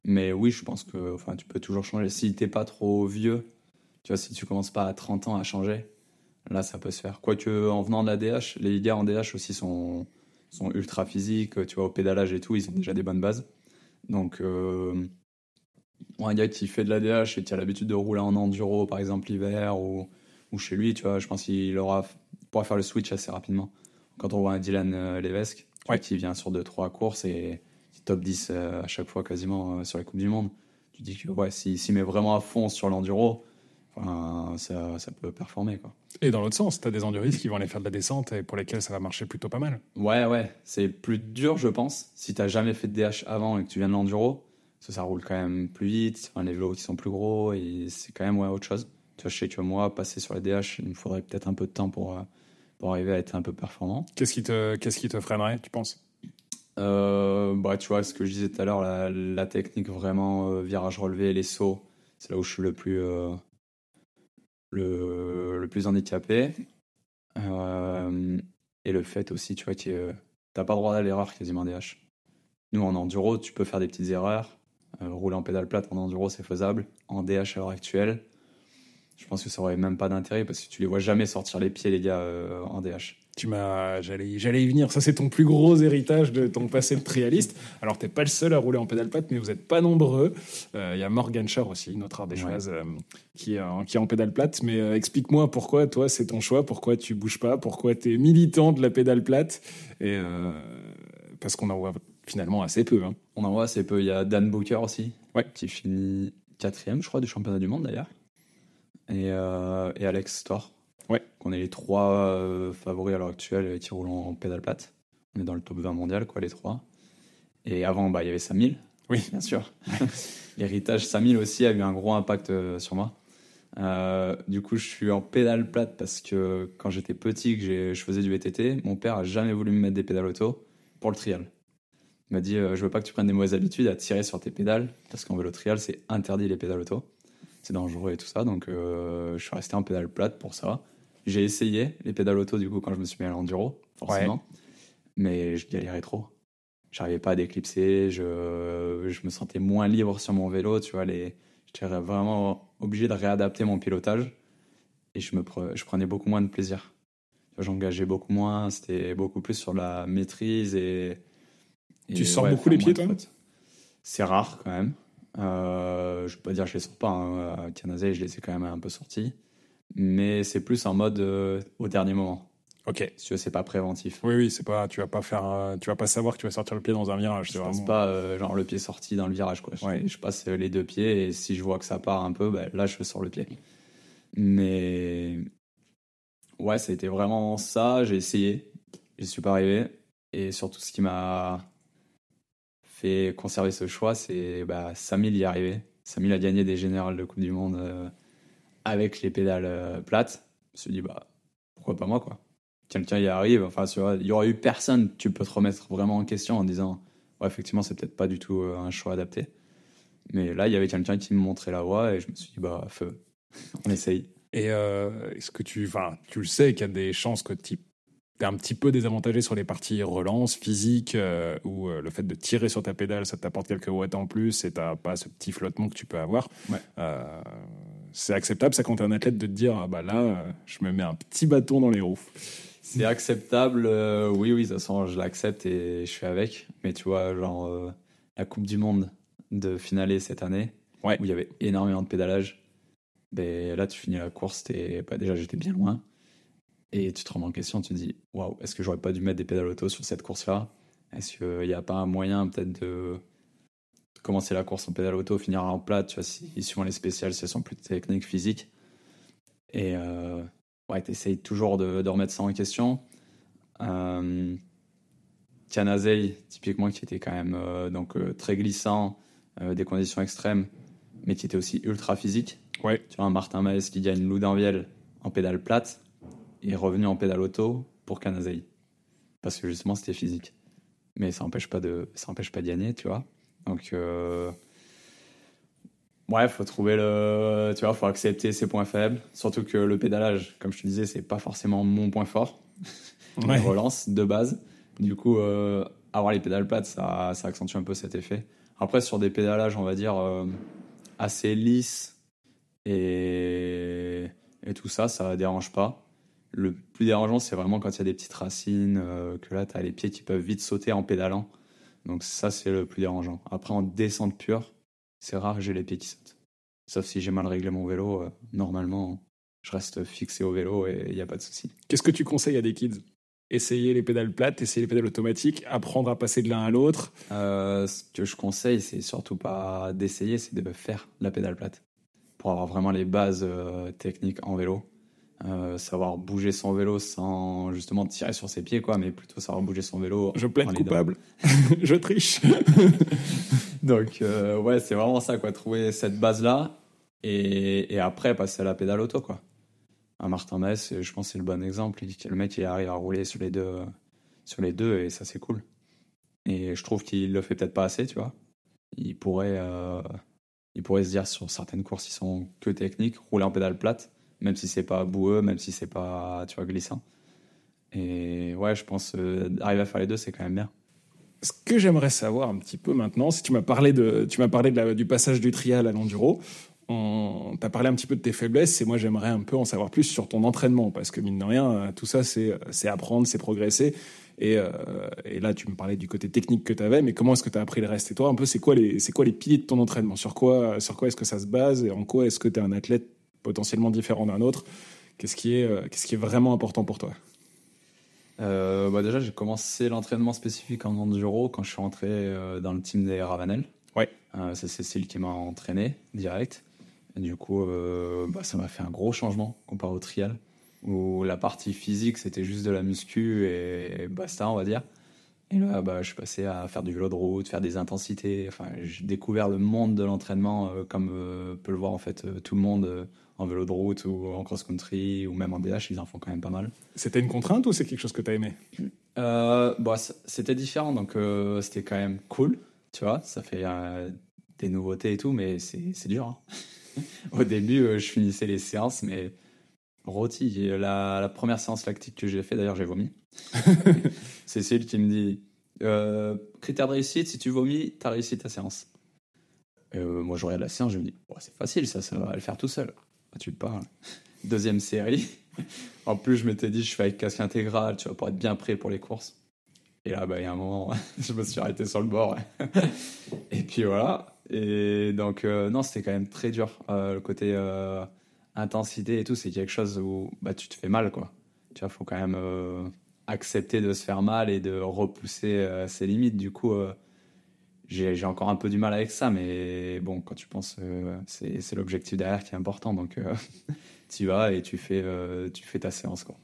Mais oui, je pense que tu peux toujours changer. Si t'es pas trop vieux, tu vois, si tu commences pas à 30 ans à changer, là, ça peut se faire. Quoique, en venant de la DH, les gars en DH aussi sont ultra physiques, tu vois, au pédalage et tout, ils ont déjà des bonnes bases. Donc, un gars qui fait de la DH et qui a l'habitude de rouler en enduro, par exemple, l'hiver, ou chez lui, tu vois, je pense qu'il pourra faire le switch assez rapidement. Quand on voit un Dylan Levesque, qui vient sur 2-3 courses et qui top 10 à chaque fois quasiment sur les Coupes du Monde, tu dis que s'il met vraiment à fond sur l'enduro, ça peut performer, quoi. Et dans l'autre sens, tu as des enduristes qui vont aller faire de la descente et pour lesquels ça va marcher plutôt pas mal. Ouais, c'est plus dur, je pense, si tu n'as jamais fait de DH avant et que tu viens de l'enduro, parce que ça roule quand même plus vite, les vélos qui sont plus gros et c'est quand même autre chose. Tu vois, je sais que moi, passer sur les DH, il me faudrait peut-être un peu de temps pour arriver à être un peu performant. Qu'est-ce qui te freinerait, tu penses? Tu vois, ce que je disais tout à l'heure, la technique vraiment, virage relevé, les sauts, c'est là où je suis le plus handicapé. Et le fait aussi, tu vois, que t'as pas le droit à l'erreur quasiment en DH. Nous, en enduro, tu peux faire des petites erreurs. Rouler en pédale plate en enduro, c'est faisable. En DH à l'heure actuelle, je pense que ça aurait même pas d'intérêt parce que tu les vois jamais sortir les pieds, les gars, en DH. J'allais y venir. Ça, c'est ton plus gros héritage de ton passé de trialiste. Alors, t'es pas le seul à rouler en pédale plate, mais vous êtes pas nombreux. Il y a Morgan Schor aussi, notre ardéchoise, qui est en pédale plate. Mais explique-moi pourquoi, toi, c'est ton choix. Pourquoi tu bouges pas? Pourquoi t'es militant de la pédale plate? Et parce qu'on en voit finalement assez peu. Hein. On en voit assez peu. Il y a Dan Booker aussi, qui finit 4e, je crois, du championnat du monde d'ailleurs. Et Alex Storr. On est les 3 favoris à l'heure actuelle qui roulent en pédale plate. On est dans le top 20 mondial, les 3. Et avant, il y avait Sam Hill. Oui, bien sûr. L'héritage Sam Hill aussi a eu un gros impact sur moi. Du coup, je suis en pédale plate parce que quand j'étais petit, que je faisais du VTT, mon père a jamais voulu me mettre des pédales auto pour le trial. Il m'a dit, je veux pas que tu prennes des mauvaises habitudes à tirer sur tes pédales, parce qu'en vélo trial, c'est interdit les pédales auto. C'est dangereux et tout ça, donc je suis resté en pédale plate pour ça. J'ai essayé les pédales auto du coup quand je me suis mis à l'enduro, forcément, mais je galérais trop. J'arrivais pas à déclipser, je me sentais moins libre sur mon vélo, tu vois, j'étais vraiment obligé de réadapter mon pilotage et je prenais beaucoup moins de plaisir. J'engageais beaucoup moins, c'était beaucoup plus sur la maîtrise et tu sors beaucoup les pieds, toi? C'est rare quand même. Je peux pas dire que je les sors pas. À Canazei, je les ai quand même un peu sortis. Mais c'est plus en mode au dernier moment. Ok. Si tu veux, c'est pas préventif. Oui, c'est pas. Tu vas pas savoir que tu vas sortir le pied dans un virage. Je pense pas genre le pied sorti dans le virage, quoi. Je passe les 2 pieds et si je vois que ça part un peu, là je sors le pied. Mais ouais, ça a été vraiment ça. J'ai essayé, j'y suis pas arrivé. Et surtout, ce qui m'a fait conserver ce choix, c'est Sam Hill y est arrivé. Sam Hill a gagné des générales de Coupe du Monde avec les pédales plates. Je me suis dit, pourquoi pas moi, quoi. Quelqu'un y arrive, il y aurait eu personne, tu peux te remettre vraiment en question en disant, effectivement, c'est peut-être pas du tout un choix adapté. Mais là, il y avait quelqu'un qui me montrait la voie et je me suis dit, feu, on essaye. Et est-ce que tu le sais qu'il y a des chances que tu es un petit peu désavantagé sur les parties relance, physique, où le fait de tirer sur ta pédale, ça t'apporte quelques watts en plus et t'as pas ce petit flottement que tu peux avoir. C'est acceptable, ça, quand t'es un athlète, de te dire, là, je me mets un petit bâton dans les roues. C'est acceptable, oui, de toute façon, je l'accepte et je fais avec. Mais tu vois, genre, la Coupe du Monde de finale cette année, Ouais. où il y avait énormément de pédalage, ben, là, tu finis la course, déjà, j'étais bien loin. Et tu te remets en question, tu te dis, waouh, est-ce que j'aurais pas dû mettre des pédales auto sur cette course-là? Est-ce qu'il n'y a pas un moyen, peut-être, de commencer la course en pédale auto, finir en plate, tu vois, si suivant les spéciales, ce sont plus techniques, physiques. Et ouais, tu essayes toujours de remettre ça en question. Canazei, typiquement, qui était quand même très glissant, des conditions extrêmes, mais qui était aussi ultra physique. Ouais. Tu vois, un Martin Maes qui gagne Loudainvielle en pédale plate est revenu en pédale auto pour Canazei. Parce que justement, c'était physique. Mais ça n'empêche pas de gagner, tu vois. Donc, ouais, faut trouver tu vois, faut accepter ses points faibles. Surtout que le pédalage, comme je te disais, c'est pas forcément mon point fort. Ouais. Les relances de base. Du coup, avoir les pédales plates, ça accentue un peu cet effet. Après, sur des pédalages, on va dire, assez lisses et tout ça, ça dérange pas. Le plus dérangeant, c'est vraiment quand il y a des petites racines, que là, tu as les pieds qui peuvent vite sauter en pédalant. Donc ça, c'est le plus dérangeant. Après, en descente pure, c'est rare que j'ai les pieds qui sautent. Sauf si j'ai mal réglé mon vélo, normalement, je reste fixé au vélo et il n'y a pas de souci. Qu'est-ce que tu conseilles à des kids? Essayer les pédales plates, essayer les pédales automatiques, apprendre à passer de l'un à l'autre. Ce que je conseille, c'est surtout pas d'essayer, c'est de faire la pédale plate. Pour avoir vraiment les bases techniques en vélo. Savoir bouger son vélo sans justement tirer sur ses pieds, quoi, mais plutôt savoir bouger son vélo. Je plaide coupable. Je triche. Donc, ouais, c'est vraiment ça, quoi. Trouver cette base-là et après passer à la pédale auto, quoi. Un Martin Maes, je pense que c'est le bon exemple. Le mec, il arrive à rouler sur les deux et ça, c'est cool. Et je trouve qu'il le fait peut-être pas assez, tu vois. Il pourrait se dire sur certaines courses qui sont que techniques, rouler en pédale plate, même si c'est pas boueux, même si c'est pas, tu vois, glissant. Et ouais, je pense arriver à faire les deux, c'est quand même bien. Ce que j'aimerais savoir un petit peu maintenant, si tu m'as parlé du passage du trial à l'enduro, t'as parlé un petit peu de tes faiblesses, et moi j'aimerais un peu en savoir plus sur ton entraînement, parce que mine de rien, tout ça c'est apprendre, c'est progresser. Et là, tu me parlais du côté technique que tu avais, mais comment est-ce que tu as appris le reste? Et toi, un peu, c'est quoi les piliers de ton entraînement? Sur quoi est-ce que ça se base? Et en quoi est-ce que tu es un athlète potentiellement différent d'un autre? Qu'est-ce qui est vraiment important pour toi? Déjà, j'ai commencé l'entraînement spécifique en enduro quand je suis rentré dans le team des Ravanel. Ouais. C'est Cécile qui m'a entraîné direct. Et du coup, ça m'a fait un gros changement comparé au trial, où la partie physique, c'était juste de la muscu et basta, on va dire. Et là, je suis passé à faire du vélo de route, faire des intensités. Enfin, j'ai découvert le monde de l'entraînement comme peut le voir en fait tout le monde en vélo de route ou en cross-country ou même en DH, ils en font quand même pas mal. C'était une contrainte ou c'est quelque chose que tu as aimé? C'était différent, donc c'était quand même cool, tu vois. Ça fait des nouveautés et tout, mais c'est dur. Hein. Au début, je finissais les séances, mais rôti. La première séance lactique que j'ai fait, d'ailleurs, j'ai vomi. C'est Cécile qui me dit critère de réussite, si tu vomis, t'as réussi ta séance. Moi, je regarde la séance, je me dis c'est facile, ça va le faire tout seul. Tu te parles. Deuxième série. En plus, je m'étais dit, je fais avec casque intégral, tu vois, pour être bien prêt pour les courses. Et là, il y a un moment, je me suis arrêté sur le bord. Et puis voilà. Et donc, non, c'était quand même très dur. Le côté intensité et tout, c'est quelque chose où tu te fais mal, quoi. Tu vois, faut quand même accepter de se faire mal et de repousser ses limites. Du coup, j'ai encore un peu du mal avec ça, mais bon, quand tu penses, c'est l'objectif derrière qui est important. Donc, tu y vas et tu fais ta séance, quoi.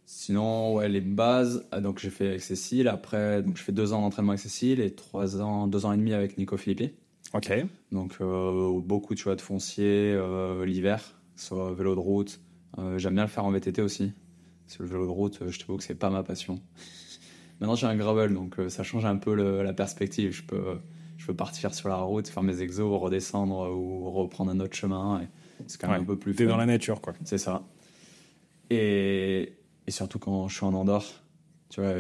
Sinon, ouais, les bases, donc j'ai fait avec Cécile. Après, donc, je fais 2 ans d'entraînement avec Cécile et 2 ans et demi avec Nico Filippi. Ok. Donc, beaucoup, tu vois, de foncier l'hiver, soit vélo de route. J'aime bien le faire en VTT aussi. Parce que le vélo de route, je t'avoue que c'est pas ma passion. Maintenant, j'ai un gravel, donc ça change un peu la perspective. Je peux partir sur la route, faire mes exos, redescendre ou reprendre un autre chemin. Et c'est quand même un peu plus fun. T'es dans la nature, quoi. C'est ça. Et surtout quand je suis en Andorre, tu vois,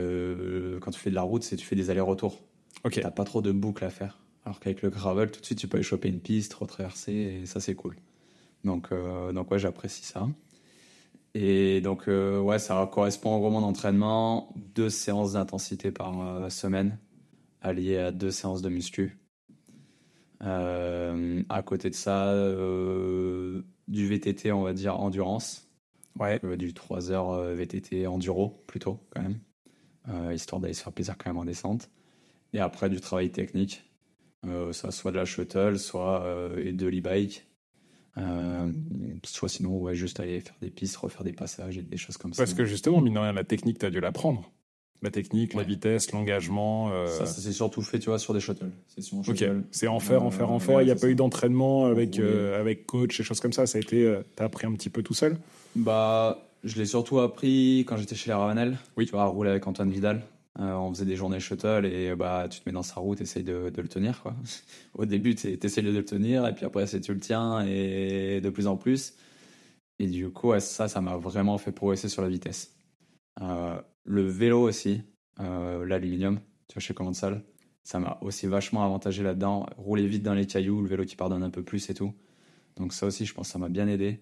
quand tu fais de la route, tu fais des allers-retours. Ok. T'as pas trop de boucles à faire. Alors qu'avec le gravel, tout de suite, tu peux aller choper une piste, retraverser, et ça, c'est cool. Donc ouais, j'apprécie ça. Et donc, ouais, ça correspond au gros mon entraînement. 2 séances d'intensité par semaine, alliées à 2 séances de muscu. À côté de ça, du VTT, on va dire endurance. Ouais. Du 3 heures VTT enduro, plutôt, quand même. Histoire d'aller se faire plaisir quand même en descente. Et après, du travail technique. Ça, soit de la shuttle, soit et de l'e-bike. Soit sinon, ouais, juste aller faire des pistes, refaire des passages et des choses comme ça. Parce que justement, mine de rien, la technique, tu as dû l'apprendre. La technique, la vitesse, l'engagement. Ça s'est surtout fait, tu vois, sur des shuttles. Ok, Shuttle. c'est en faire. Ouais, Il n'y a c'est pas ça. eu d'entraînement avec, Oui. avec coach et choses comme ça. Ça a été, t'as appris un petit peu tout seul. Bah, je l'ai surtout appris quand j'étais chez les Ravenel. Oui. Tu vois, à rouler avec Antoine Vidal. On faisait des journées shuttle et bah, tu te mets dans sa route, essayes de le tenir, quoi. Au début, tu essayes de le tenir et puis après, tu le tiens et de plus en plus. Et du coup, ouais, ça m'a vraiment fait progresser sur la vitesse. Le vélo aussi, l'aluminium, tu vois, chez Commande Salle, ça m'a aussi vachement avantagé là-dedans. Rouler vite dans les cailloux, le vélo qui pardonne un peu plus et tout. Donc ça aussi, je pense que ça m'a bien aidé.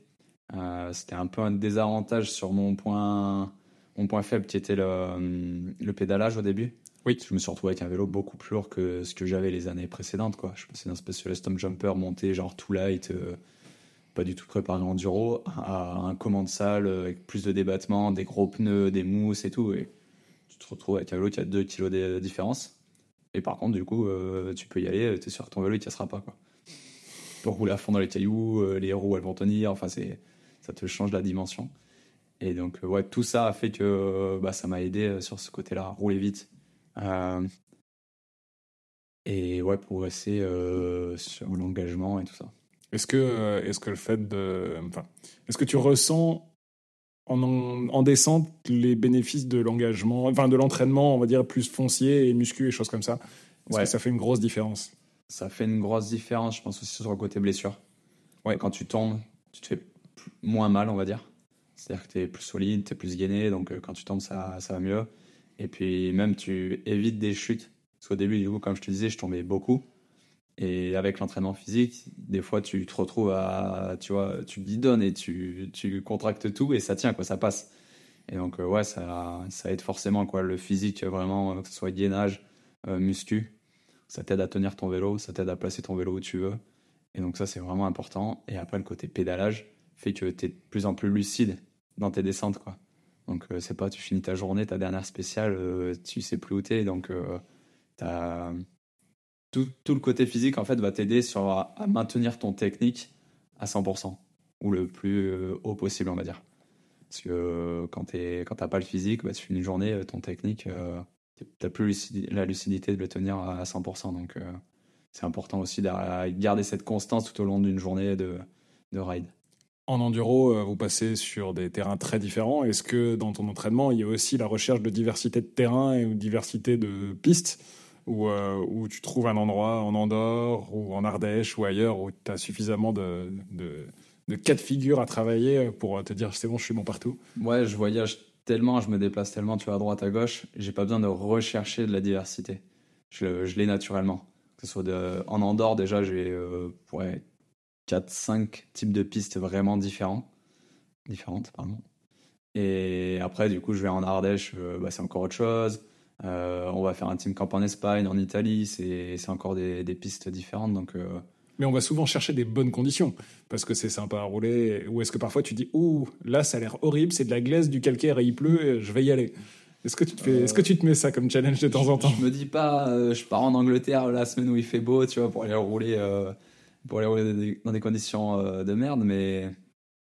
C'était un peu un désavantage sur mon point faible qui était le pédalage au début. Oui. Je me suis retrouvé avec un vélo beaucoup plus lourd que ce que j'avais les années précédentes, quoi. Je passais d'un Specialized Tom Jumper monté genre tout light, pas du tout préparé en enduro, à un commande salle avec plus de débattement, des gros pneus, des mousses et tout. Et tu te retrouves avec un vélo qui a 2 kilos de différence. Et par contre, du coup, tu peux y aller, tu es sûr que ton vélo il ne cassera pas, quoi. Pour rouler à fond dans les cailloux, les roues elles vont tenir, enfin ça te change la dimension. Et donc ouais, tout ça a fait que bah, ça m'a aidé sur ce côté-là, rouler vite. Et ouais, progresser sur l'engagement et tout ça. Est-ce que le fait de, enfin, est-ce que tu ressens en descente les bénéfices de l'engagement, enfin de l'entraînement, on va dire plus foncier et muscu et choses comme ça? Est-ce Ouais. que ça fait une grosse différence? Ça fait une grosse différence, je pense aussi sur le côté blessure. Ouais. Quand tu tombes, tu te fais moins mal, on va dire. C'est-à-dire que tu es plus solide, tu es plus gainé, donc quand tu tombes, ça va mieux. Et puis même, tu évites des chutes. Parce qu'au début, du coup, comme je te disais, je tombais beaucoup. Et avec l'entraînement physique, des fois, tu te retrouves à, tu vois, tu bidonnes et tu contractes tout et ça tient, quoi, ça passe. Et donc, ouais, ça aide forcément, quoi, le physique, vraiment, que ce soit gainage, muscu. Ça t'aide à tenir ton vélo, ça t'aide à placer ton vélo où tu veux. Et donc ça, c'est vraiment important. Et après, le côté pédalage fait que tu es de plus en plus lucide dans tes descentes, quoi. Donc, c'est pas, tu finis ta journée, ta dernière spéciale, tu sais plus où t'es. Donc, t'as... Tout le côté physique, en fait, va t'aider à maintenir ton technique à 100%. Ou le plus haut possible, on va dire. Parce que quand t'as pas le physique, bah, tu finis une journée, ton technique... t'as plus la lucidité de le tenir à 100%. Donc, c'est important aussi de garder cette constance tout au long d'une journée de ride. En enduro, vous passez sur des terrains très différents. Est-ce que dans ton entraînement, il y a aussi la recherche de diversité de terrain et de diversité de pistes où tu trouves un endroit en Andorre ou en Ardèche ou ailleurs où tu as suffisamment de cas de figure à travailler pour te dire c'est bon, je suis bon partout? Ouais, je voyage tellement, je me déplace tellement, tu vois, à droite, à gauche, j'ai pas besoin de rechercher de la diversité. Je l'ai naturellement. Que ce soit en Andorre, déjà, j'ai 4-5 types de pistes vraiment différentes. Pardon. Et après, du coup, je vais en Ardèche, c'est encore autre chose. On va faire un team camp en Espagne, en Italie, c'est encore des pistes différentes. Donc, Mais on va souvent chercher des bonnes conditions parce que c'est sympa à rouler. Ou est-ce que parfois tu dis ouh, là ça a l'air horrible, c'est de la glace, du calcaire et il pleut, je vais y aller. Est-ce que tu te mets ça comme challenge de temps en temps? Je me dis pas, je pars en Angleterre la semaine où il fait beau, tu vois, pour aller rouler dans des conditions de merde. Mais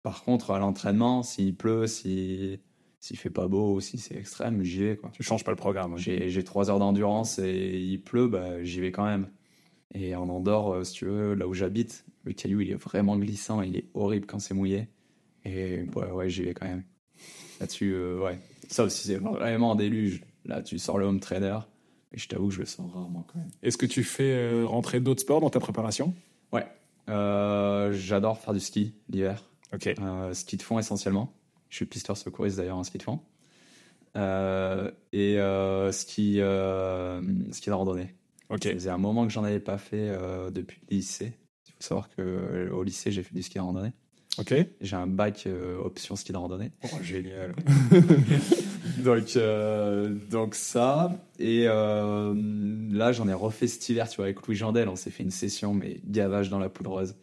par contre, à l'entraînement, s'il pleut, s'il fait pas beau, si c'est extrême, j'y vais, quoi. Tu changes pas le programme. Oui. J'ai 3 heures d'endurance et il pleut, bah, j'y vais quand même. Et en Andorre, si tu veux, là où j'habite, le caillou, il est vraiment glissant, il est horrible quand c'est mouillé. Et ouais, j'y vais quand même. Là-dessus, ouais. Sauf si c'est vraiment un déluge. Là, tu sors le home trainer. Et je t'avoue que je le sors rarement quand même. Est-ce que tu fais rentrer d'autres sports dans ta préparation? Ouais. J'adore faire du ski l'hiver. Ok. Ski de fond essentiellement. Je suis pisteur secouriste d'ailleurs en ski de fond. Ski de randonnée. Ok. Ça faisait un moment que j'en avais pas fait depuis le lycée. Il faut savoir qu'au lycée, j'ai fait du ski de randonnée. Ok. J'ai un bac option ski de randonnée. Oh, génial. Donc ça. Et là, j'en ai refait cet hiver, tu vois, avec Louis Jandel. On s'est fait une session, mais gavage dans la poudreuse.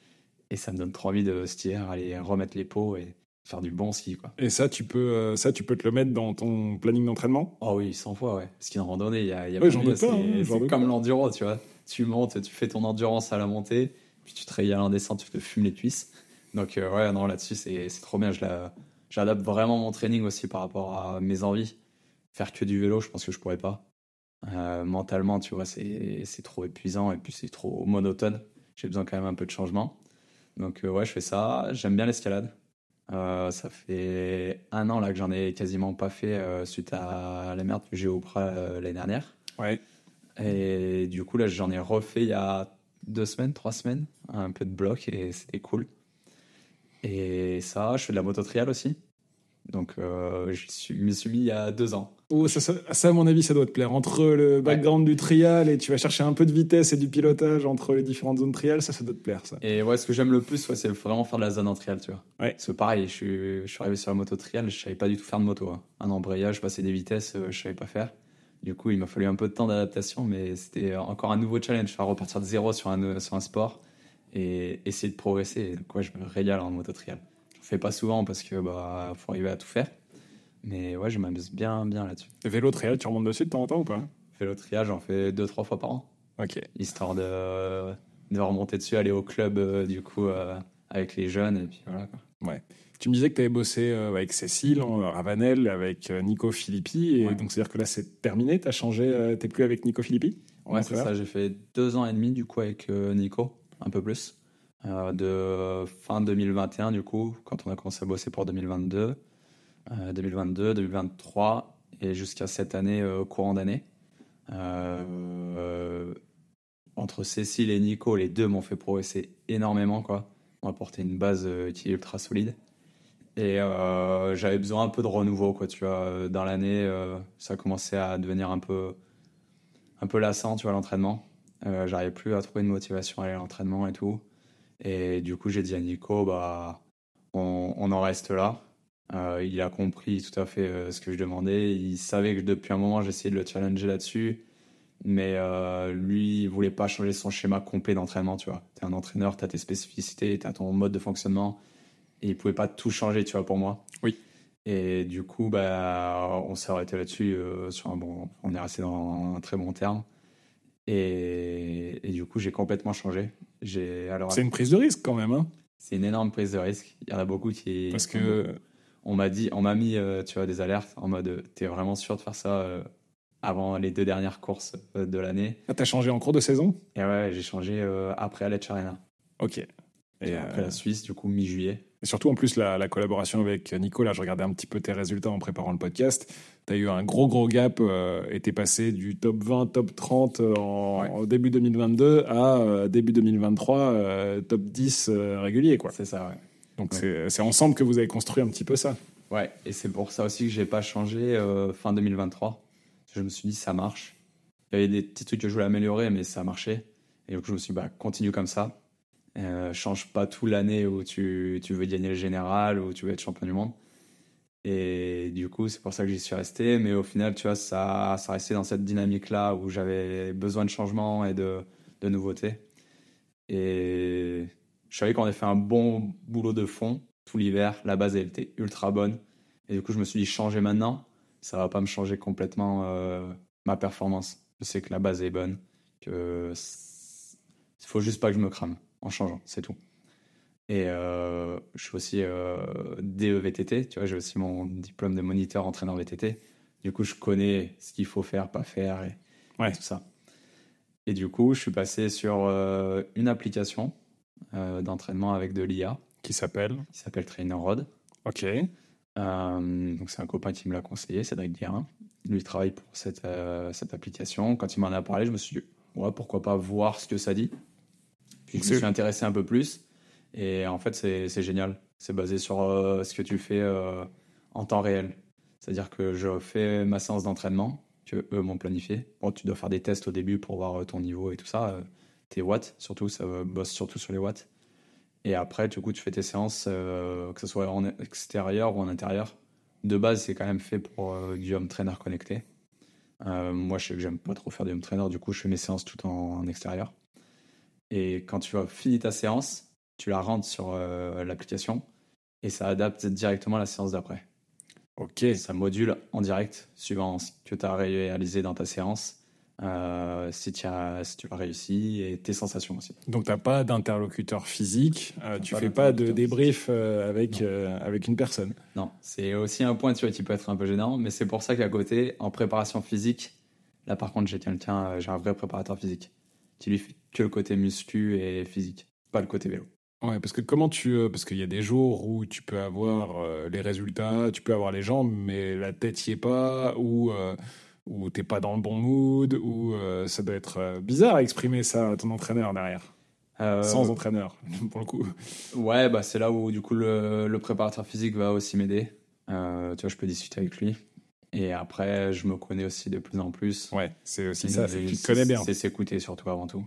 Et ça me donne trop envie de cet hiver aller remettre les pots et faire du bon ski, quoi. Et ça, tu peux te le mettre dans ton planning d'entraînement? Oh oui, 100 fois, ouais. Ski de randonnée, il y a Ouais, pas j'en mieux. doute pas, hein, j'en C'est doute comme pas. l'enduro, tu vois. Tu montes, tu fais ton endurance à la montée, puis tu te régales en descente, tu te fumes les cuisses. Donc ouais, non, là-dessus, c'est trop bien. J'adapte vraiment mon training aussi par rapport à mes envies. Faire que du vélo, je pense que je pourrais pas. Mentalement, tu vois, c'est trop épuisant et puis c'est trop monotone. J'ai besoin quand même un peu de changement. Donc ouais, je fais ça. J'aime bien l'escalade. Ça fait 1 an là que j'en ai quasiment pas fait suite à la merde que j'ai eu au Prat l'année dernière. Ouais. Et du coup, là, j'en ai refait il y a 2 semaines, 3 semaines, un peu de bloc et c'était cool. Et ça, je fais de la moto-trial aussi. Donc, je m'y suis mis il y a 2 ans. Oh, ça, à mon avis, ça doit te plaire. Entre le background du trial et tu vas chercher un peu de vitesse et du pilotage entre les différentes zones trial, ça doit te plaire, ça. Et ouais, ce que j'aime le plus, ouais, c'est vraiment faire de la zone en trial, tu vois. Ouais. Parce que pareil, je suis arrivé sur la moto-trial, je savais pas du tout faire de moto. Hein. Un embrayage, passer des vitesses, je savais pas faire. Du coup, il m'a fallu un peu de temps d'adaptation, mais c'était encore un nouveau challenge, faire repartir de zéro sur un sport et essayer de progresser. Et donc, ouais, je me régale en moto-trial. Je le fais pas souvent parce que faut arriver à tout faire. Mais ouais, je m'amuse bien là-dessus. Vélo trial, tu remontes dessus de temps en temps ou pas? Vélo trial, j'en fais 2-3 fois par an. Ok. Histoire de remonter dessus, aller au club du coup avec les jeunes et puis voilà quoi. Ouais. Tu me disais que tu avais bossé avec Cécile, Ravanel, avec Nico Filippi, et Ouais. donc c'est-à-dire que là c'est terminé, t'as changé, t'es plus avec Nico Filippi? Ouais, c'est ça, j'ai fait 2 ans et demi du coup avec Nico, un peu plus. De fin 2021 du coup, quand on a commencé à bosser pour 2022, 2023 et jusqu'à cette année, courant d'année. Entre Cécile et Nico, les deux m'ont fait progresser énormément, quoi. M'ont apporté une base qui est ultra solide. Et j'avais besoin un peu de renouveau, quoi, tu vois. Dans l'année, ça a commencé à devenir un peu lassant, tu vois, l'entraînement. J'arrivais plus à trouver une motivation à aller à l'entraînement et tout. Et du coup, j'ai dit à Nico, on en reste là. Il a compris tout à fait ce que je demandais. Il savait que depuis un moment, j'essayais de le challenger là-dessus. Mais lui, il voulait pas changer son schéma complet d'entraînement, tu vois. T'es un entraîneur, t'as tes spécificités, t'as ton mode de fonctionnement. Et il pouvait pas tout changer, tu vois, pour moi. Oui. Et du coup, on s'est arrêté là-dessus on est resté dans un très bon terme. Et du coup, j'ai complètement changé. C'est une prise de risque quand même, hein? C'est une énorme prise de risque. Il y en a beaucoup qui... Parce que... On m'a mis tu vois, des alertes en mode t'es vraiment sûr de faire ça avant les 2 dernières courses de l'année. Ah, t'as changé en cours de saison? Et ouais, j'ai changé après Aletsch Arena. Ok. Et après la Suisse, du coup, mi-juillet. Et surtout, en plus, la collaboration avec Nico, là, je regardais un petit peu tes résultats en préparant le podcast. Tu as eu un gros gap et t'es passé du top 20, top 30 au début 2022 à début 2023, top 10 régulier, quoi. C'est ça, ouais. Donc, c'est ensemble que vous avez construit un petit peu ça. Ouais, et c'est pour ça aussi que j'ai pas changé fin 2023. Je me suis dit, ça marche. Il y avait des petits trucs que je voulais améliorer, mais ça marchait. Et donc, je me suis dit, continue comme ça. Change pas tout l'année où tu veux gagner le général, où tu veux être champion du monde. Et du coup, c'est pour ça que j'y suis resté. Mais au final, tu vois, ça restait dans cette dynamique-là où j'avais besoin de changement et de nouveautés. Et je savais qu'on avait fait un bon boulot de fond tout l'hiver. La base, elle était ultra bonne. Et du coup, je me suis dit, changer maintenant, ça va pas me changer complètement ma performance. Je sais que la base est bonne, que faut juste pas que je me crame en changeant, c'est tout. Et je suis aussi DE-VTT, tu vois, j'ai aussi mon diplôme de moniteur entraîneur VTT. Du coup, je connais ce qu'il faut faire, pas faire et tout ça. Et du coup, je suis passé sur une application d'entraînement avec de l'IA. Qui s'appelle TrainerRod. Ok. Donc c'est un copain qui me l'a conseillé, Cédric Guérin. Lui, il travaille pour cette application. Quand il m'en a parlé, je me suis dit, ouais, pourquoi pas voir ce que ça dit. Puis je me suis intéressé un peu plus. Et en fait, c'est génial. C'est basé sur ce que tu fais en temps réel. C'est-à-dire que je fais ma séance d'entraînement que eux m'ont planifié. Bon, tu dois faire des tests au début pour voir ton niveau et tout ça. Tes watts, surtout, ça bosse surtout sur les watts. Et après, du coup, tu fais tes séances, que ce soit en extérieur ou en intérieur. De base, c'est quand même fait pour du home trainer connecté. Moi, je sais que j'aime pas trop faire du home trainer, du coup, je fais mes séances tout en extérieur. Et quand tu as fini ta séance, tu la rentres sur l'application et ça adapte directement à la séance d'après. Ok. Ça module en direct suivant ce que tu as réalisé dans ta séance, si tu l'as réussi et tes sensations aussi. Donc, tu n'as pas d'interlocuteur physique, tu pas fais pas de d'interlocuteur débrief avec une personne. Non, c'est aussi un point, tu vois, qui peut être un peu gênant, mais c'est pour ça qu'à côté, en préparation physique, là par contre, j'ai un vrai préparateur physique qui lui fait que le côté muscu et physique, pas le côté vélo. Ouais, parce que parce qu'il y a des jours où tu peux avoir les résultats, tu peux avoir les jambes, mais la tête y est pas, ou t'es pas dans le bon mood, ou ça doit être bizarre à exprimer ça à ton entraîneur derrière. Sans entraîneur, pour le coup. Ouais, bah c'est là où du coup le préparateur physique va aussi m'aider. Tu vois, je peux discuter avec lui. Et après, je me connais aussi de plus en plus. Ouais, c'est aussi ça, c'est que tu te connais bien. C'est s'écouter surtout avant tout.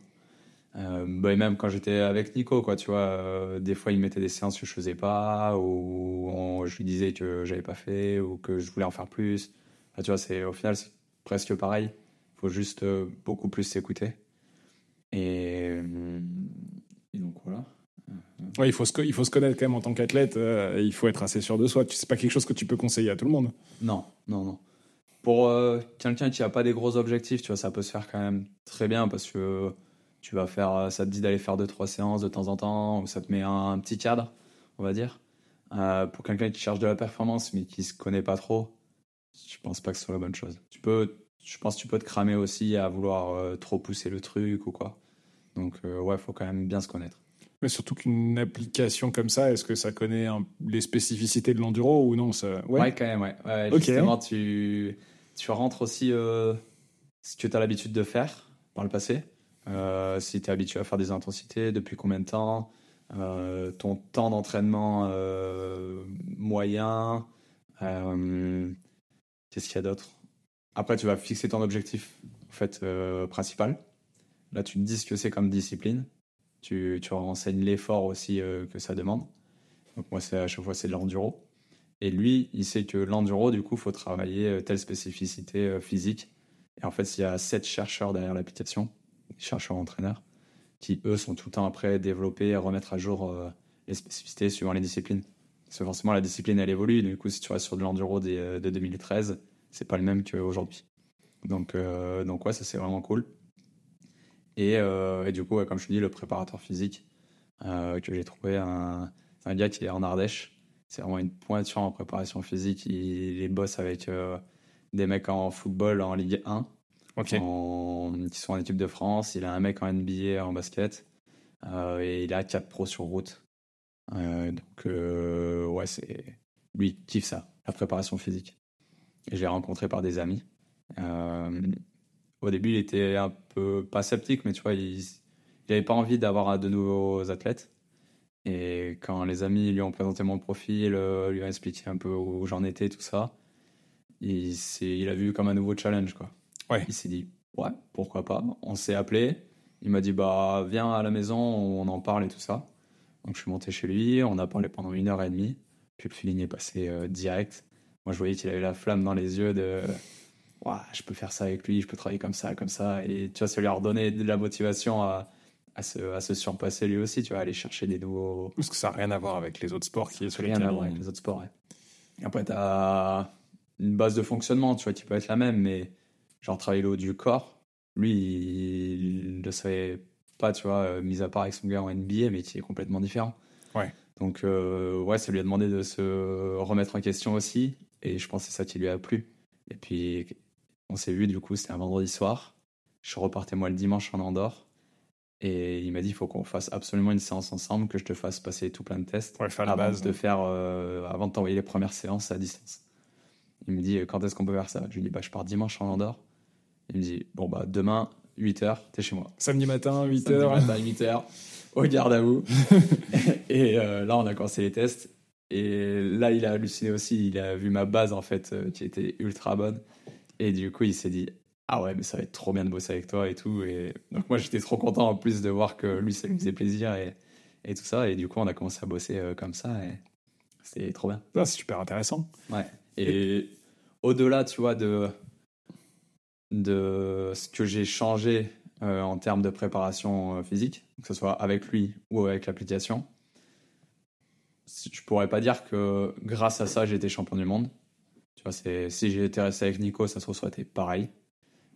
Bah, et même quand j'étais avec Nico, quoi, tu vois, des fois il mettait des séances que je faisais pas, ou je lui disais que j'avais pas fait, ou que je voulais en faire plus. Enfin, tu vois, au final, c'est presque pareil. Il faut juste beaucoup plus s'écouter. Et donc voilà. Ouais, il faut se connaître quand même en tant qu'athlète, il faut être assez sûr de soi. C'est pas quelque chose que tu peux conseiller à tout le monde. Non, non, non. Pour quelqu'un qui n'a pas des gros objectifs, tu vois, ça peut se faire quand même très bien parce que tu vas faire, ça te dit d'aller faire 2-3 séances de temps en temps, ou ça te met un petit cadre, on va dire. Pour quelqu'un qui cherche de la performance mais qui se connaît pas trop, je pense pas que ce soit la bonne chose. Je pense que tu peux te cramer aussi à vouloir trop pousser le truc ou quoi. Donc ouais, faut quand même bien se connaître. Mais surtout qu'une application comme ça, est-ce que ça connaît les spécificités de l'enduro ou non ça... Ouais, quand même, ouais. Ok. Justement, tu rentres aussi ce que tu as l'habitude de faire par le passé. Si tu es habitué à faire des intensités, depuis combien de temps, ton temps d'entraînement moyen, qu'est-ce qu'il y a d'autre? Après, tu vas fixer ton objectif en fait, principal. Là, tu te dis ce que c'est comme discipline. Tu renseignes l'effort aussi que ça demande. Donc moi, à chaque fois, c'est de l'enduro. Et lui, il sait que l'enduro, du coup, il faut travailler telle spécificité physique. Et en fait, il y a 7 chercheurs derrière l'application, chercheurs entraîneurs, qui, eux, sont tout le temps après développer et remettre à jour les spécificités suivant les disciplines. Parce que forcément, la discipline, elle évolue. Du coup, si tu restes sur de l'enduro de 2013, c'est pas le même qu'aujourd'hui. Donc ouais, ça, c'est vraiment cool. Et du coup, ouais, comme je te dis, le préparateur physique que j'ai trouvé, c'est un gars qui est en Ardèche. C'est vraiment une pointure en préparation physique. Il bosse avec des mecs en football en Ligue 1, Ok. qui sont en équipe de France. Il a un mec en NBA en basket. Et il a 4 pros sur route. Donc, ouais, lui, il kiffe ça, la préparation physique. Et je l'ai rencontré par des amis. Au début, il était un peu, pas sceptique, mais tu vois, il n'avait pas envie d'avoir de nouveaux athlètes. Et quand les amis lui ont présenté mon profil, lui ont expliqué un peu où j'en étais, tout ça, il a vu comme un nouveau challenge, quoi. Ouais. Il s'est dit, ouais, pourquoi pas. On s'est appelé. Il m'a dit, bah, viens à la maison, on en parle et tout ça. Donc, je suis monté chez lui, on a parlé pendant 1h30. Puis le feeling est passé direct. Moi, je voyais qu'il avait la flamme dans les yeux de, ouais, je peux faire ça avec lui, je peux travailler comme ça, comme ça. Et tu vois, ça lui a redonné de la motivation à se surpasser lui aussi, tu vois, aller chercher des nouveaux. Parce que ça n'a rien à voir avec les autres sports qui est sur Rien à voir avec les autres sports, ouais. Après, tu as une base de fonctionnement, tu vois, qui peut être la même, mais genre travailler le haut du corps, lui, il ne le savait pas, tu vois, mis à part avec son gars en NBA, mais qui est complètement différent. Ouais. Donc, ouais, ça lui a demandé de se remettre en question aussi, et je pense que c'est ça qui lui a plu. Et puis, on s'est vu, du coup, c'était un vendredi soir. Je repartais moi le dimanche en Andorre. Et il m'a dit, il faut qu'on fasse absolument une séance ensemble, que je te fasse passer tout plein de tests Faire la base. avant de t'envoyer les premières séances à distance. Il me dit, quand est-ce qu'on peut faire ça? Je lui dis, bah, je pars dimanche en Andorre. Il me dit, bon, bah, demain, 8h, t'es chez moi. Samedi matin, 8h. Samedi matin, 8h, au garde à vous. Et là, on a commencé les tests. Et là, il a halluciné aussi. Il a vu ma base, en fait, qui était ultra bonne. Et du coup, il s'est dit, ah ouais, mais ça va être trop bien de bosser avec toi et tout. Et donc, moi, j'étais trop content en plus de voir que lui, ça lui faisait plaisir. et tout ça. Et du coup, on a commencé à bosser comme ça et c'était trop bien. Ah, c'est super intéressant. Ouais. Et au-delà, tu vois, de ce que j'ai changé en termes de préparation physique, que ce soit avec lui ou avec l'application, je pourrais pas dire que grâce à ça, j'ai été champion du monde. Tu vois, si j'ai été resté avec Nico, ça se aurait été pareil.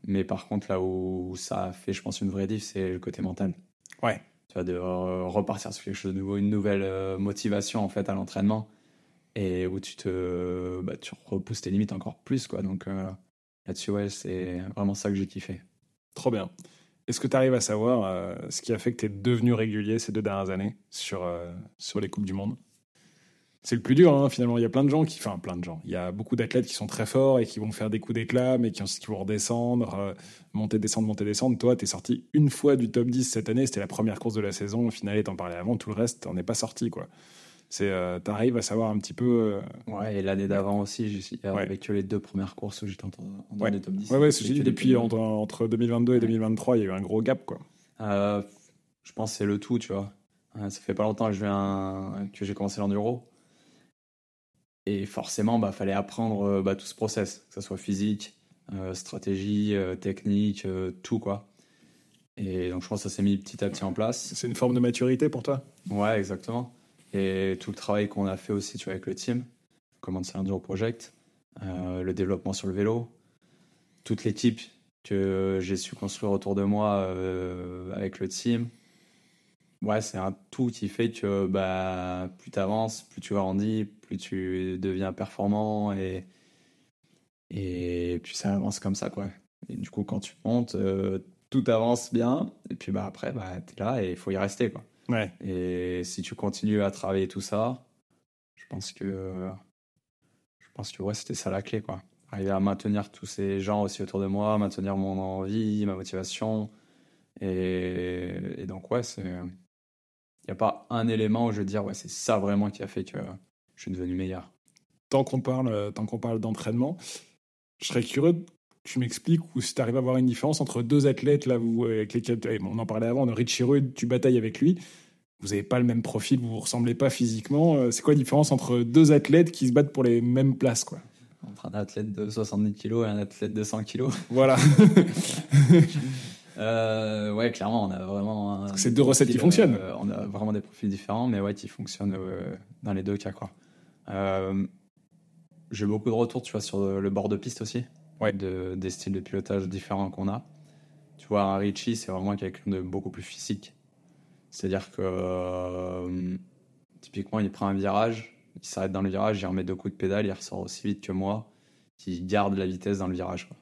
Mais par contre, là où ça a fait, je pense, une vraie diff, c'est le côté mental. Ouais. Tu vois, de repartir sur quelque chose de nouveau, une nouvelle motivation en fait à l'entraînement, et où tu repousses tes limites encore plus, quoi. Donc là-dessus, ouais, c'est vraiment ça que j'ai kiffé. Trop bien. Est-ce que tu arrives à savoir ce qui a fait que tu es devenu régulier ces 2 dernières années sur les Coupes du Monde? C'est le plus dur, hein, finalement. Il y a plein de gens plein de gens. Il y a beaucoup d'athlètes qui sont très forts et qui vont faire des coups d'éclat, mais qui vont redescendre, monter, descendre. Toi, t'es sorti une fois du top 10 cette année. C'était la première course de la saison. Au final, t'en parlais avant. Tout le reste, t'en es pas sorti, quoi. T'arrives à savoir un petit peu. Ouais, et l'année d'avant aussi, avec que les 2 premières courses où j'étais en dehors des top 10. Ouais, c'est dit. Depuis, entre 2022 et 2023, il y a eu un gros gap, quoi. Je pense que c'est le tout, tu vois. Ça fait pas longtemps que j'ai commencé l'enduro. Et forcément, fallait apprendre tout ce process, que ce soit physique, stratégie, technique, tout, quoi. Et donc, je pense que ça s'est mis petit à petit en place. C'est une forme de maturité pour toi? Ouais, exactement. Et tout le travail qu'on a fait aussi, tu vois, avec le team, comment c'est l'Enduro Project, le développement sur le vélo, toute l'équipe que j'ai su construire autour de moi avec le team. Ouais, c'est un tout qui fait que plus tu avances, plus tu grandis, plus tu deviens performant et puis ça avance comme ça, quoi. Et du coup, quand tu montes, tout avance bien et puis après, t'es là et il faut y rester, quoi. Ouais. Et si tu continues à travailler tout ça, je pense que ouais, c'était ça la clé, quoi. Arriver à maintenir tous ces gens aussi autour de moi, maintenir mon envie, ma motivation. Et donc, ouais, il n'y a pas un élément où je veux dire, ouais, c'est ça vraiment qui a fait que je suis devenu meilleur. Tant qu'on parle d'entraînement, je serais curieux que tu m'expliques ou si tu arrives à voir une différence entre 2 athlètes là, avec lesquels on en parlait avant, Richie Rudd, tu batailles avec lui. Vous n'avez pas le même profil, vous ne vous ressemblez pas physiquement. C'est quoi la différence entre 2 athlètes qui se battent pour les mêmes places, quoi? Entre un athlète de 70 kg et un athlète de 100 kg. Voilà. Ouais, clairement, on a vraiment... C'est 2 recettes qui fonctionnent. On a vraiment des profils différents, mais ouais, qui fonctionnent dans les 2 cas, quoi. J'ai beaucoup de retours, tu vois, sur le bord de piste aussi. Ouais. Des styles de pilotage différents qu'on a. Tu vois, un Richie, c'est vraiment quelqu'un de beaucoup plus physique. C'est-à-dire que typiquement, il prend un virage, il s'arrête dans le virage, il remet 2 coups de pédale, il ressort aussi vite que moi, qui garde la vitesse dans le virage, quoi.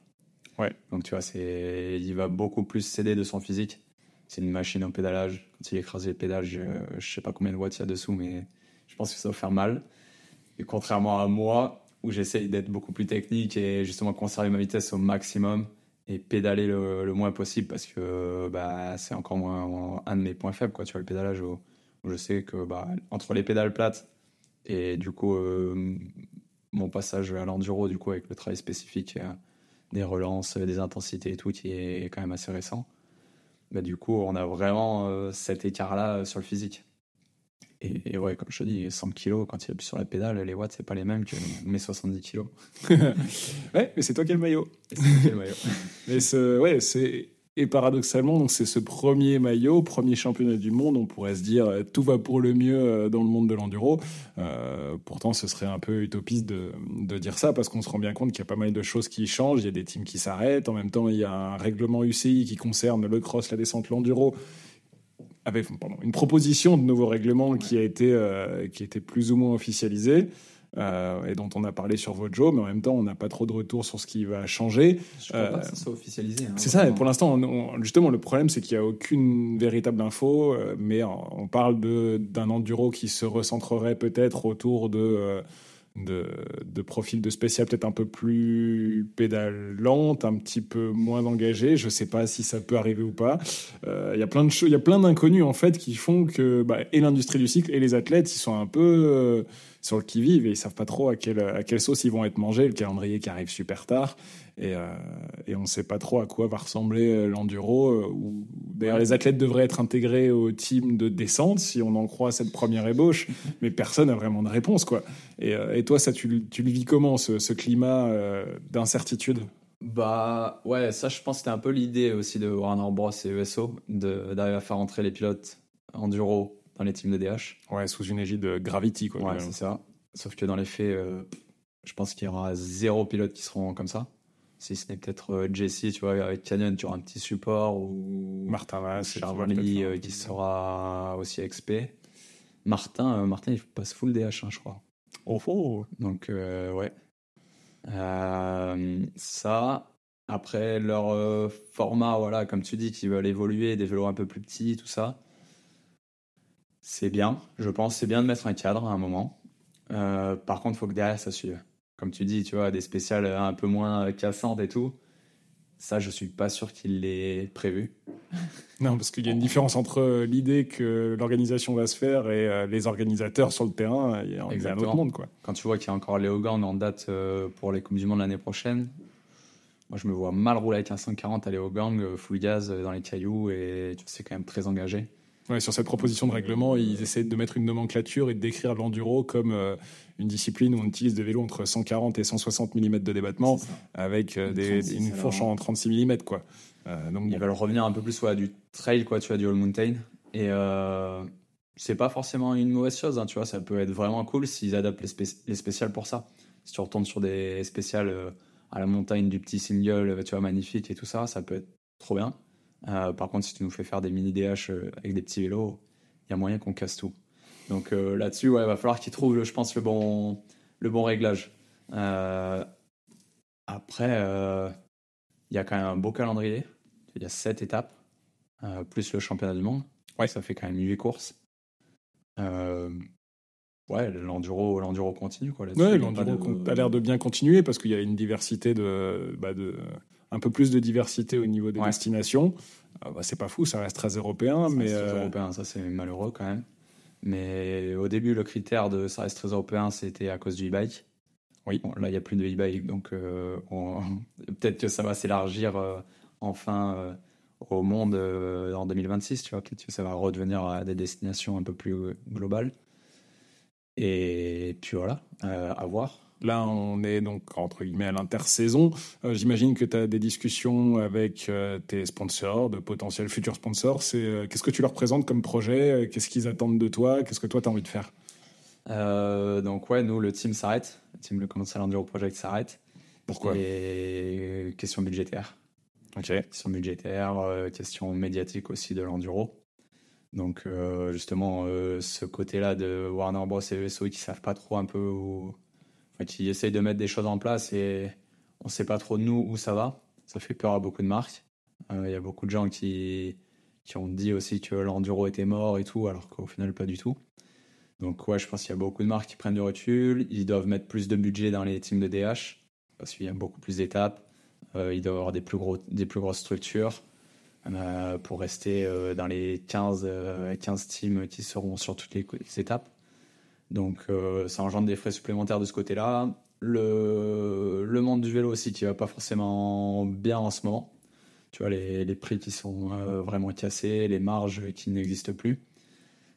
Ouais. Donc tu vois, il va beaucoup plus céder de son physique. C'est une machine au pédalage. Quand il écrase les pédales, je sais pas combien de watts il y a dessous, mais je pense que ça va faire mal. Et contrairement à moi, où j'essaye d'être beaucoup plus technique et justement conserver ma vitesse au maximum et pédaler le moins possible, parce que c'est encore moins un de mes points faibles, quoi. Tu vois, le pédalage où je sais que entre les pédales plates et du coup mon passage à l'enduro, du coup avec le travail spécifique, des relances, des intensités et tout, qui est quand même assez récent. Du coup, on a vraiment cet écart-là sur le physique. Et ouais, comme je te dis, 100 kg, quand il appuie sur la pédale, les watts, c'est pas les mêmes que mes 70 kg. Ouais, mais c'est toi qui as le maillot. Mais et paradoxalement, donc c'est ce premier maillot, premier championnat du monde, on pourrait se dire tout va pour le mieux dans le monde de l'enduro. Pourtant, ce serait un peu utopiste de dire ça, parce qu'on se rend bien compte qu'il y a pas mal de choses qui changent. Il y a des teams qui s'arrêtent. En même temps, il y a un règlement UCI qui concerne le cross, la descente, l'enduro, avec une proposition de nouveau règlement qui a été plus ou moins officialisé. Et dont on a parlé sur Vojo, mais en même temps, on n'a pas trop de retour sur ce qui va changer. Je ne crois pas que ça soit officialisé. C'est ça, et pour l'instant, justement, le problème, c'est qu'il n'y a aucune véritable info, mais on parle d'un enduro qui se recentrerait peut-être autour de profils de spécial peut-être un peu plus pédalante, un petit peu moins engagé. Je ne sais pas si ça peut arriver ou pas. Il y a plein de choses, il y a plein d'inconnus en fait qui font que et l'industrie du cycle et les athlètes, ils sont un peu sur le qui-vive et ils savent pas trop à quelle sauce ils vont être mangés. Le calendrier qui arrive super tard et on ne sait pas trop à quoi va ressembler l'enduro ou D'ailleurs, les athlètes devraient être intégrés au team de descente, si on en croit cette première ébauche, mais personne n'a vraiment de réponse, quoi. Et toi, ça, tu le vis comment, ce climat d'incertitude? Bah ouais, ça je pense que c'était un peu l'idée aussi de Warner Bros et ESO, d'arriver à faire entrer les pilotes enduro dans les teams de DH. Ouais, sous une égide de Gravity, quoi. Ouais, c'est ça. Sauf que dans les faits, je pense qu'il y aura 0 pilotes qui seront comme ça. Si ce n'est peut-être Jesse, tu vois, avec Canyon, tu auras un petit support, ou Martin Vass, Charlie qui sera aussi XP. Martin, il passe full DH, hein, je crois. Oh. Donc, ouais. Ça, après leur format, voilà, comme tu dis, qui veulent évoluer, des vélos un peu plus petits, tout ça, c'est bien. Je pense c'est bien de mettre un cadre à un moment. Par contre, il faut que derrière ça suive. Comme tu dis, tu vois, des spéciales un peu moins cassantes et tout. Ça, je suis pas sûr qu'il l'ait prévu. Non, parce qu'il y a une différence entre l'idée que l'organisation va se faire et les organisateurs sur le terrain. Il y a un autre monde, quoi. Quand tu vois qu'il y a encore Léo Gang en date pour les Coupes du Monde l'année prochaine, moi, je me vois mal rouler avec un 140 à Léo Gang, full gaz dans les cailloux, et tu sais, quand même très engagé. Ouais, sur cette proposition de règlement, ils essaient de mettre une nomenclature et de décrire l'enduro comme une discipline où on utilise des vélos entre 140 et 160 mm de débattement avec une fourche en 36 mm, quoi. Donc, ils veulent revenir un peu plus du trail, quoi, tu vois, du all mountain. Et c'est pas forcément une mauvaise chose, hein, tu vois, ça peut être vraiment cool s'ils adaptent les spéciales pour ça. Si tu retournes sur des spéciales à la montagne du petit single, tu vois, magnifique et tout ça, ça peut être trop bien. Par contre, si tu nous fais faire des mini DH avec des petits vélos, il y a moyen qu'on casse tout. Donc là-dessus, ouais, va falloir qu'ils trouvent, je pense, le bon réglage. Après, il y a quand même un beau calendrier. Il y a 7 étapes, plus le championnat du monde. Ouais, ça fait quand même 8 courses. Ouais, l'enduro continue, quoi, là-dessus. Ouais, l'enduro a l'air de bien continuer parce qu'il y a une diversité un peu plus de diversité au niveau des destinations. C'est pas fou, ça reste très européen. Ça reste très européen, ça c'est malheureux quand même. Mais au début, le critère de ça reste très européen, c'était à cause du e-bike. Oui. Bon, là, il n'y a plus de e-bike, donc peut-être que ça va s'élargir enfin au monde en 2026, tu vois. Peut-être que ça va redevenir à des destinations un peu plus globales. Et puis voilà, à voir. Là, on est donc, entre guillemets, à l'intersaison. J'imagine que tu as des discussions avec tes sponsors, de potentiels futurs sponsors. Qu'est-ce que tu leur présentes comme projet? Qu'est-ce qu'ils attendent de toi? Qu'est-ce que toi, tu as envie de faire? Donc, ouais, nous, le team s'arrête. Le team Le Commensal Enduro Project s'arrête. Pourquoi? Et question budgétaire. Ok. Question budgétaire, question médiatique aussi de l'enduro. Donc, justement, ce côté-là de Warner Bros et ESO qui savent pas trop un peu où... Enfin, qui essayent de mettre des choses en place et on sait pas trop nous où ça va. Ça fait peur à beaucoup de marques. Il y a beaucoup de gens qui ont dit aussi que l'enduro était mort et tout, alors qu'au final, pas du tout. Donc, ouais, je pense qu'il y a beaucoup de marques qui prennent du recul. Ils doivent mettre plus de budget dans les teams de DH parce qu'il y a beaucoup plus d'étapes. Ils doivent avoir des plus grosses structures pour rester dans les 15 teams qui seront sur toutes les étapes. Donc ça engendre des frais supplémentaires de ce côté-là. Le monde du vélo aussi qui va pas forcément bien en ce moment. Tu vois, les prix qui sont vraiment cassés, les marges qui n'existent plus.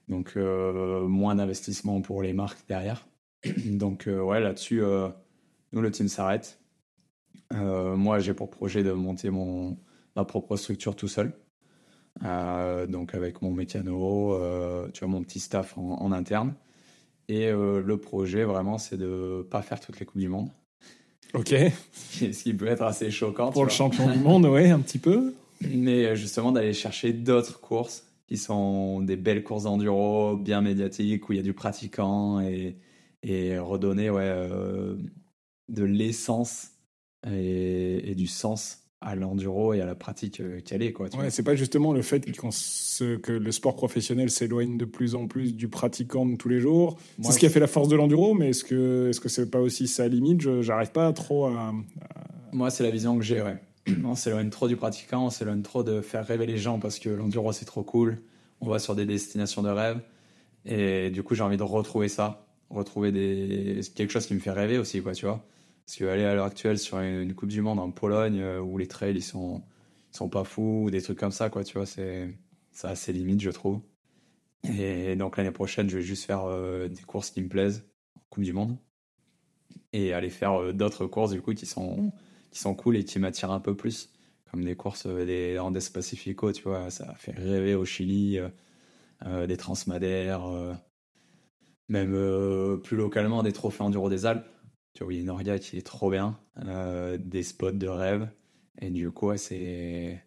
Donc moins d'investissement pour les marques derrière. Donc ouais, là-dessus, nous, le team s'arrête. Moi, j'ai pour projet de monter ma propre structure tout seul. Donc avec mon mécano, tu vois, mon petit staff en interne. Et le projet, vraiment, c'est de pas faire toutes les Coupes du Monde. Ok. Ce qui peut être assez choquant. Pour le champion du monde, ouais, un petit peu. Mais justement, d'aller chercher d'autres courses qui sont des belles courses d'enduro, bien médiatiques, où il y a du pratiquant et redonner de l'essence et du sens à l'enduro et à la pratique qu'elle est, quoi. Ouais, c'est pas justement le fait que le sport professionnel s'éloigne de plus en plus du pratiquant de tous les jours. C'est ce qui a fait la force de l'enduro, mais est-ce que c'est pas aussi sa limite? J'arrive pas trop à... Moi, c'est la vision que j'ai, ouais. On s'éloigne trop du pratiquant, on s'éloigne trop de faire rêver les gens parce que l'enduro, c'est trop cool. On va sur des destinations de rêve. Et du coup, j'ai envie de retrouver ça. Retrouver quelque chose qui me fait rêver aussi, quoi, tu vois. Parce qu'aller à l'heure actuelle sur une Coupe du Monde en Pologne où les trails ils sont sont pas fous, ou des trucs comme ça, quoi, tu vois, c'est assez limite, je trouve. Et donc l'année prochaine, je vais juste faire des courses qui me plaisent, Coupe du Monde, et aller faire d'autres courses, du coup, qui sont cool et qui m'attirent un peu plus, comme des courses des Andes Pacifico, tu vois, ça fait rêver au Chili, des Transmadères, même plus localement, des trophées enduro des Alpes. Tu vois, oui, Noria qui est trop bien, des spots de rêve. Et du coup, ouais, c'est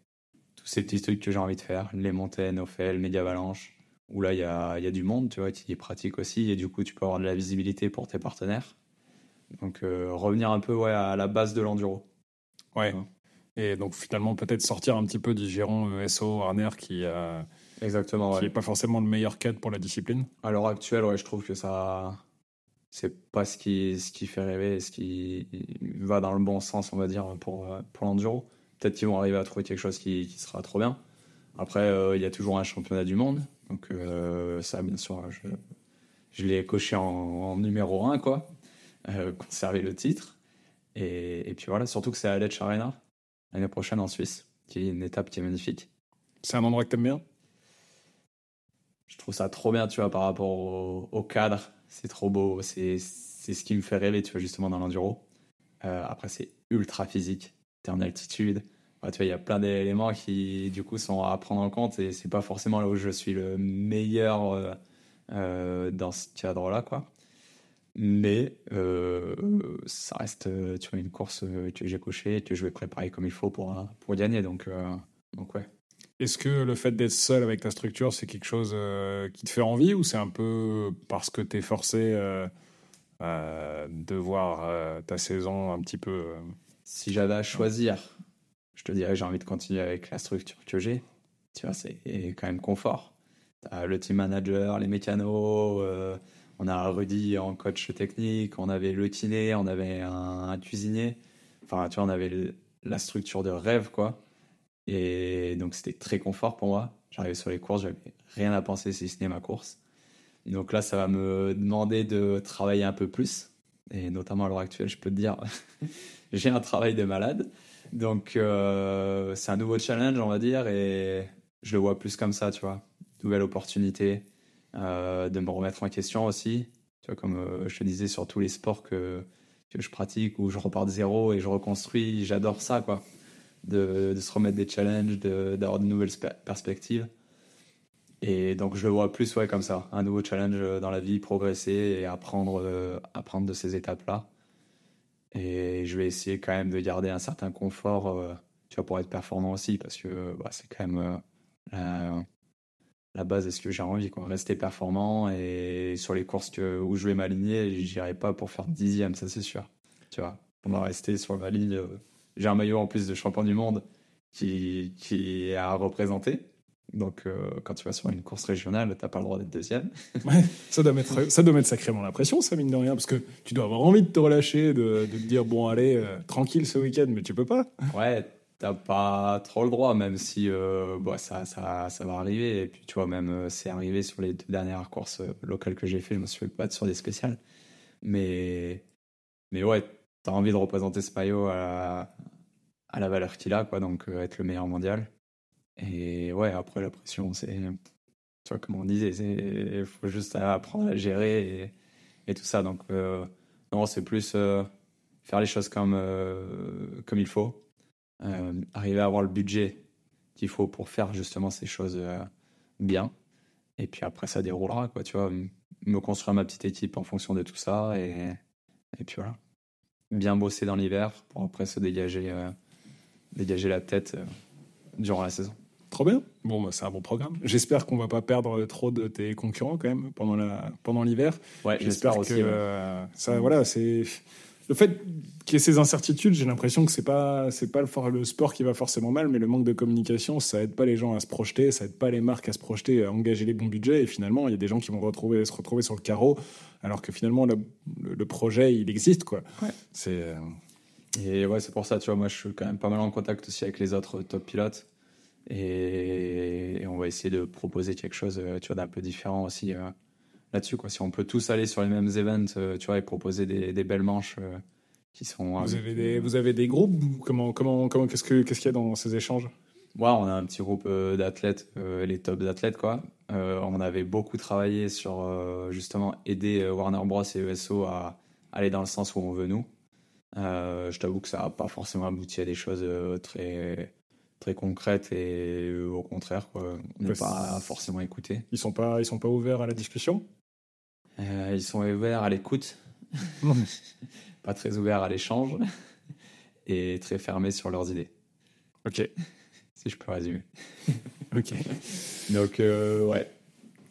tous ces petits trucs que j'ai envie de faire. Les montées, Nofel, Média Avalanche, où là, il y a du monde, tu vois, qui pratique aussi. Et du coup, tu peux avoir de la visibilité pour tes partenaires. Donc, revenir un peu ouais, à la base de l'enduro. Ouais. Ouais. Et donc finalement peut-être sortir un petit peu du giron SO Warner Exactement, qui ouais. est pas forcément le meilleur cadre pour la discipline. À l'heure actuelle, ouais, je trouve que ça, c'est pas ce qui fait rêver, ce qui va dans le bon sens, on va dire, pour l'enduro. Peut-être qu'ils vont arriver à trouver quelque chose qui sera trop bien. Après, il y a toujours un championnat du monde. Donc, ça, bien sûr, je l'ai coché en numéro 1, quoi. Conserver le titre. Et puis voilà, surtout que c'est à Lecce Arena, l'année prochaine en Suisse, qui est une étape qui est magnifique. C'est un endroit que t'aimes bien? Je trouve ça trop bien, tu vois, par rapport au cadre. C'est trop beau. C'est ce qui me fait rêver, tu vois, justement, dans l'enduro. Après, c'est ultra physique. T'es en altitude. Ouais, tu vois, il y a plein d'éléments qui, du coup, sont à prendre en compte. Et c'est pas forcément là où je suis le meilleur dans ce cadre-là, quoi. Mais ça reste, tu vois, une course que j'ai cochée, que je vais préparer comme il faut pour gagner. Donc ouais. Est-ce que le fait d'être seul avec ta structure, c'est quelque chose qui te fait envie ou c'est un peu parce que t'es forcé de voir ta saison un petit peu Si j'avais à choisir, je te dirais que j'ai envie de continuer avec la structure que j'ai. Tu vois, c'est quand même confort. T'as le team manager, les mécanos, on a Rudy en coach technique, on avait le kiné, on avait un cuisinier. Enfin, tu vois, on avait la structure de rêve, quoi. Et donc, c'était très confort pour moi. J'arrivais sur les courses, j'avais rien à penser si ce n'est ma course. Donc là, ça va me demander de travailler un peu plus. Et notamment à l'heure actuelle, je peux te dire, j'ai un travail de malade. Donc, c'est un nouveau challenge, on va dire. Et je le vois plus comme ça, tu vois. Nouvelle opportunité de me remettre en question aussi. Tu vois, comme je te disais, sur tous les sports que je pratique, où je repars de zéro et je reconstruis, j'adore ça, quoi. De se remettre des challenges, d'avoir de nouvelles perspectives. Et donc je le vois plus ouais, comme ça, un nouveau challenge dans la vie, progresser et apprendre de ces étapes-là. Et je vais essayer quand même de garder un certain confort tu vois, pour être performant aussi, parce que bah, c'est quand même la base de ce que j'ai envie, quoi. Rester performant et sur les courses où je vais m'aligner, j'irai pas pour faire 10e, ça c'est sûr. Tu vois, on va rester sur ma ligne. J'ai un maillot en plus de champion du monde qui est à représenter. Donc, quand tu vas sur une course régionale, t'as pas le droit d'être deuxième. Ouais, ça doit mettre sacrément la pression, ça, mine de rien, parce que tu dois avoir envie de te relâcher, de te dire, bon, allez, tranquille ce week-end, mais tu peux pas. Ouais, t'as pas trop le droit, même si bah, ça va arriver. Et puis, tu vois, même c'est arrivé sur les 2 dernières courses locales que j'ai fait, je me suis fait battre sur des spéciales. Mais ouais, t'as envie de représenter ce maillot à la valeur qu'il a, quoi, donc être le meilleur mondial. Et ouais, après, la pression, c'est, tu vois, comme on disait, il faut juste apprendre à la gérer et tout ça. Donc, non, c'est plus faire les choses comme il faut. Arriver à avoir le budget qu'il faut pour faire justement ces choses bien. Et puis après, ça déroulera, quoi, tu vois. Me construire ma petite équipe en fonction de tout ça. Et puis voilà. Bien bosser dans l'hiver pour après se dégager la tête durant la saison. Trop bien. Bon, bah, c'est un bon programme. J'espère qu'on va pas perdre trop de tes concurrents quand même pendant l'hiver. Ouais, j'espère aussi. Que ça, voilà, c'est le fait qu'il y ait ces incertitudes. J'ai l'impression que c'est pas le sport qui va forcément mal, mais le manque de communication, ça aide pas les gens à se projeter, ça aide pas les marques à se projeter, à engager les bons budgets. Et finalement, il y a des gens qui vont se retrouver sur le carreau, alors que finalement le projet il existe, quoi. Ouais. Et ouais, c'est pour ça, tu vois, moi je suis quand même pas mal en contact aussi avec les autres top pilotes. Et on va essayer de proposer quelque chose tu vois, d'un peu différent aussi là-dessus, quoi. Si on peut tous aller sur les mêmes events tu vois, et proposer des belles manches qui sont vous avez des groupes, comment qu'est-ce qu'il y a dans ces échanges? Ouais, on a un petit groupe d'athlètes, les top athlètes, quoi. On avait beaucoup travaillé sur justement aider Warner Bros et ESO à aller dans le sens où on veut nous. Je t'avoue que ça n'a pas forcément abouti à des choses très, très concrètes et au contraire, quoi, on n'est pas forcément écoutés. Ils sont pas ouverts à la discussion? Ils sont ouverts à l'écoute, pas très ouverts à l'échange et très fermés sur leurs idées. Ok. Si je peux résumer. Ok. Donc, ouais.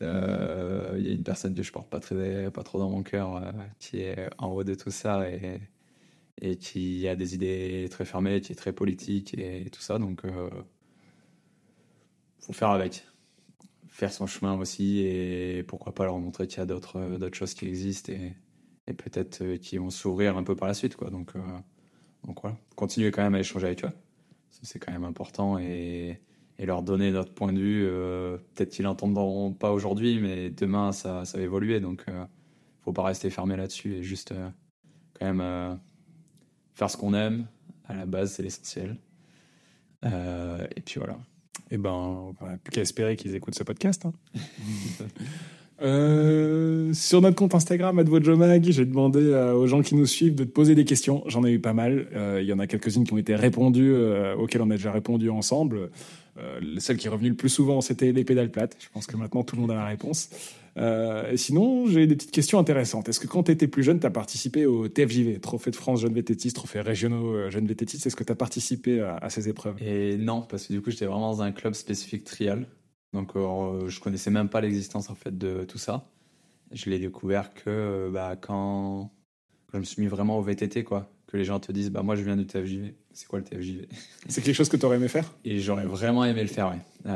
Il y a une personne que je porte pas trop dans mon cœur qui est en haut de tout ça et qui a des idées très fermées, qui est très politique et tout ça. Donc, faut faire avec. Faire son chemin aussi et pourquoi pas leur montrer qu'il y a d'autres choses qui existent et peut-être qui vont s'ouvrir un peu par la suite, quoi. Donc voilà. Continuer quand même à échanger avec eux. C'est quand même important et leur donner notre point de vue. Peut-être qu'ils l'entendront pas aujourd'hui, mais demain, ça va évoluer. Donc, faut pas rester fermé là-dessus et juste quand même faire ce qu'on aime. À la base, c'est l'essentiel. Et puis voilà. Eh ben, on n'a plus qu'à espérer qu'ils écoutent ce podcast. Hein. Sur notre compte Instagram @vojomag, j'ai demandé aux gens qui nous suivent de te poser des questions. J'en ai eu pas mal. Il y en a quelques-unes qui ont été répondues, auxquelles on a déjà répondu ensemble. Celle qui est revenue le plus souvent, c'était les pédales plates. Je pense que maintenant tout le monde a la réponse. Et sinon, j'ai des petites questions intéressantes. Est-ce que quand tu étais plus jeune, tu as participé au TFJV, Trophée de France Jeunes Vététistes, Trophées régionaux Jeunes Vététistes? Est-ce que tu as participé à ces épreuves? Et non, parce que du coup, j'étais vraiment dans un club spécifique trial. Donc, je connaissais même pas l'existence en fait de tout ça. Je l'ai découvert que quand je me suis mis vraiment au VTT, quoi. Que les gens te disent, moi, je viens du TFJV. C'est quoi le TFJV? C'est quelque chose que tu aurais aimé faire? Et j'aurais vraiment aimé le faire, ouais.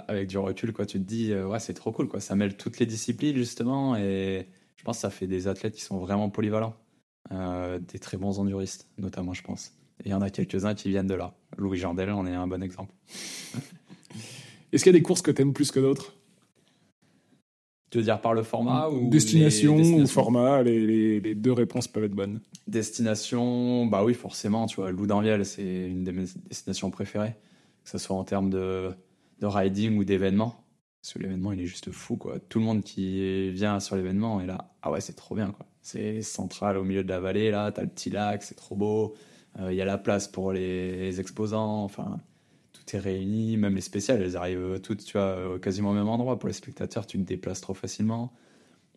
Avec du recul, quoi. Tu te dis, ouais, c'est trop cool, quoi. Ça mêle toutes les disciplines, justement. Et je pense que ça fait des athlètes qui sont vraiment polyvalents. Des très bons enduristes, notamment, je pense. Et il y en a quelques-uns qui viennent de là. Louis Jandel en est un bon exemple. Est-ce qu'il y a des courses que tu aimes plus que d'autres? Tu veux dire par le format ou destination ou format? Les deux réponses peuvent être bonnes. Destination, bah oui, forcément. Tu vois, Loup-d'Envielle, c'est une de mes destinations préférées, que ce soit en termes de riding ou d'événements. Parce que l'événement, il est juste fou, quoi. Tout le monde qui vient sur l'événement est là. Ah ouais, c'est trop bien, quoi. C'est central au milieu de la vallée, là. T'as le petit lac, c'est trop beau. Il y a la place pour les exposants. Enfin, tout est réuni. Même les spéciales, elles arrivent toutes, tu vois, quasiment au même endroit. Pour les spectateurs, tu te déplaces trop facilement.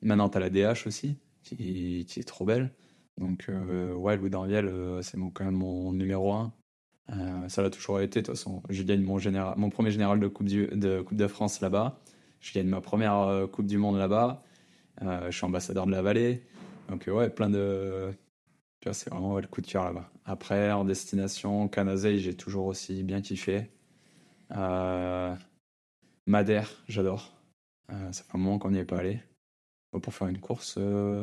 Maintenant, t'as la DH aussi, qui est trop belle. Donc, ouais, Loup-d'Envielle, c'est quand même mon numéro 1. Ça l'a toujours été, de toute façon. Je gagne mon premier général de Coupe de France là-bas. Je gagne ma première Coupe du Monde là-bas. Je suis ambassadeur de la vallée. Donc, ouais, plein de... Tu vois, c'est vraiment le coup de cœur là-bas. Après, en destination, Canazei, j'ai toujours aussi bien kiffé. Madère, j'adore. Ça fait un moment qu'on n'y est pas allé. Pour faire une course,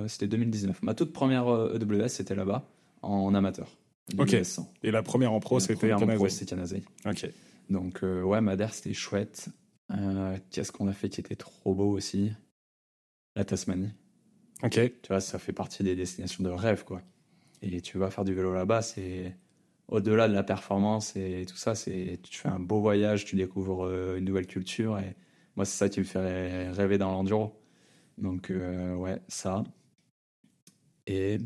c'était 2019. Ma toute première EWS, c'était là-bas, en amateur. Ok. Et la première en pro, c'était Canazei. Ok. Donc, ouais, Madère, c'était chouette. Qu'est-ce qu'on a fait qui était trop beau aussi? La Tasmanie. Ok. Tu vois, ça fait partie des destinations de rêve, quoi. Et tu vas faire du vélo là-bas, c'est au-delà de la performance et tout ça, tu fais un beau voyage, tu découvres une nouvelle culture. Et moi, c'est ça qui me fait rêver dans l'enduro. Donc, ouais, ça. Et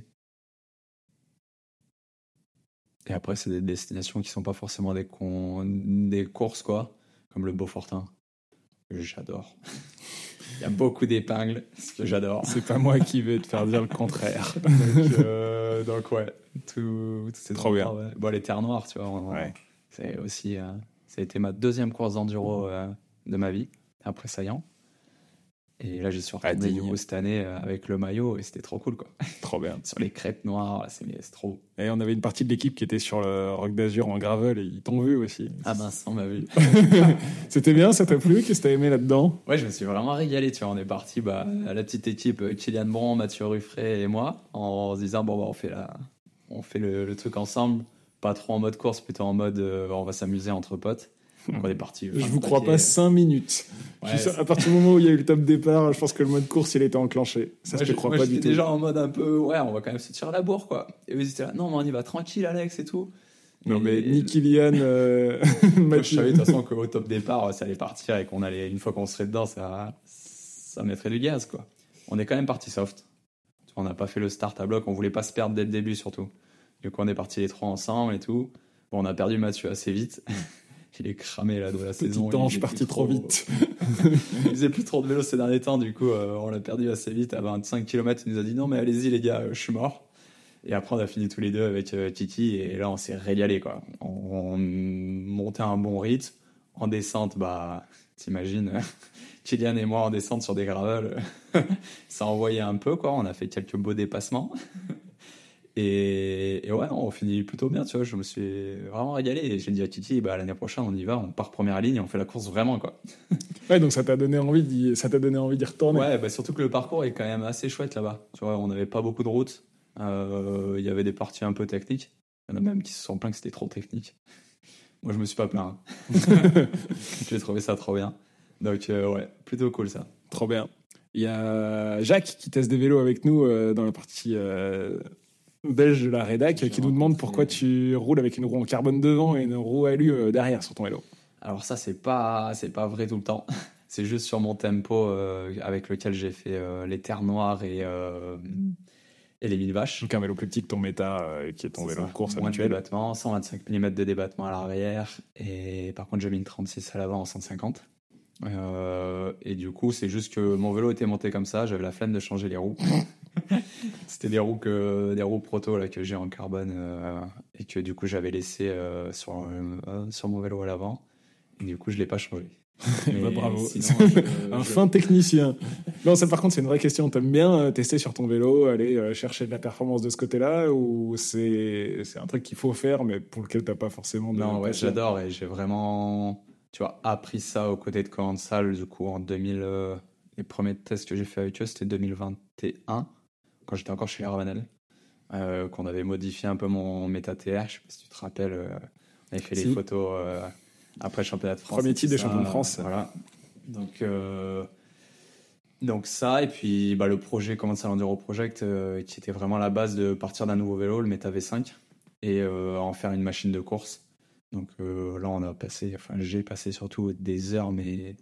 après, c'est des destinations qui sont pas forcément des courses, quoi, comme le Beaufortin. J'adore. Il y a beaucoup d'épingles, ce que j'adore. C'est pas moi qui vais te faire dire le contraire. Donc ouais, c'est trop bien. Ouais. Bon, les terres noires, tu vois, ouais. C'est aussi, ça a été ma deuxième course d'enduro de ma vie, après Saillant. Et là, j'y suis retourné du coup cette année avec le maillot et c'était trop cool, quoi. Trop bien. Sur les crêtes noires, c'est trop. Et on avait une partie de l'équipe qui était sur le Roc d'Azur en gravel et ils t'ont vu aussi. Ah mince, on m'a vu. C'était bien, ça t'a plu? Qu'est-ce que t'as aimé là-dedans? Ouais, je me suis vraiment régalé, tu vois. On est parti à la petite équipe, Kylian Bron, Mathieu Ruffray et moi, en se disant, on fait le truc ensemble, pas trop en mode course, plutôt en mode on va s'amuser entre potes. Donc on est parti. Je vous crois pas 5 minutes. Ouais, à partir du moment où il y a eu le top départ, je pense que le mode course il était enclenché. Ça, je te crois pas du tout. J'étais déjà en mode un peu, ouais, on va quand même se tirer la bourre, quoi. Et eux ils étaient là, non, mais on y va tranquille, Alex et tout. Non, mais ni Kylian, je savais de toute façon qu'au top départ, ça allait partir et qu'on allait, une fois qu'on serait dedans, ça mettrait du gaz, quoi. On est quand même parti soft. On n'a pas fait le start à bloc, on voulait pas se perdre dès le début, surtout. Du coup, on est partis les 3 ensemble et tout. Bon, on a perdu Mathieu assez vite. Il est cramé là de la saison. Petit ange parti trop vite. Il faisait plus trop de vélo ces derniers temps, du coup, on l'a perdu assez vite. À 25 km, il nous a dit non, mais allez-y, les gars, je suis mort. Et après, on a fini tous les deux avec Titi, et là, on s'est régalé, quoi. On montait un bon rythme. En descente, bah, t'imagines, Kylian et moi en descente sur des gravels, ça envoyait un peu, quoi. On a fait quelques beaux dépassements. Et ouais, on finit plutôt bien, tu vois. Je me suis vraiment régalé. Et j'ai dit à Titi, bah, l'année prochaine, on y va, on part première ligne, on fait la course vraiment, quoi. Ouais, donc ça t'a donné envie d'y retourner. Ouais, bah, surtout que le parcours est quand même assez chouette là-bas. Tu vois, on n'avait pas beaucoup de routes. Il y avait des parties un peu techniques. Il y en a même qui se sont plaints que c'était trop technique. Moi, je me suis pas plaint. J'ai trouvé ça trop bien. Donc, ouais, plutôt cool ça. Trop bien. Il y a Jacques qui teste des vélos avec nous dans la partie belge de la rédac qui nous demande pourquoi tu roules avec une roue en carbone devant et une roue alu derrière sur ton vélo. Alors ça, c'est pas vrai tout le temps. C'est juste sur mon tempo avec lequel j'ai fait les terres noires et les 1000 vaches. Donc un vélo plus petit que ton méta qui est ton vélo de course moins habituel. De débattement, 125 mm de débattement à l'arrière et par contre j'ai mis une 36 à l'avant en 150. Et du coup c'est juste que mon vélo était monté comme ça, j'avais la flemme de changer les roues. C'était des roues proto là, que j'ai en carbone et que du coup j'avais laissé sur mon vélo à l'avant et du coup je l'ai pas changé. Bah, bravo, sinon, fin technicien. Non, ça par contre c'est une vraie question. T'aimes bien tester sur ton vélo, aller chercher de la performance de ce côté-là, ou c'est un truc qu'il faut faire mais pour lequel t'as pas forcément de... Non, ouais, j'adore et j'ai vraiment, tu vois, appris ça aux côtés de Coensal. Du coup en 2000, les premiers tests que j'ai fait avec eux c'était 2021 quand j'étais encore chez Ravanel, qu'on avait modifié un peu mon méta TR. Je sais pas si tu te rappelles, on avait fait les photos après le championnat de France. Premier titre des champions de France. Voilà. Donc ça, et puis bah, le projet Coensal Enduro Project, qui était vraiment la base de partir d'un nouveau vélo, le Meta V5, et en faire une machine de course. Donc là, j'ai passé surtout des heures, mais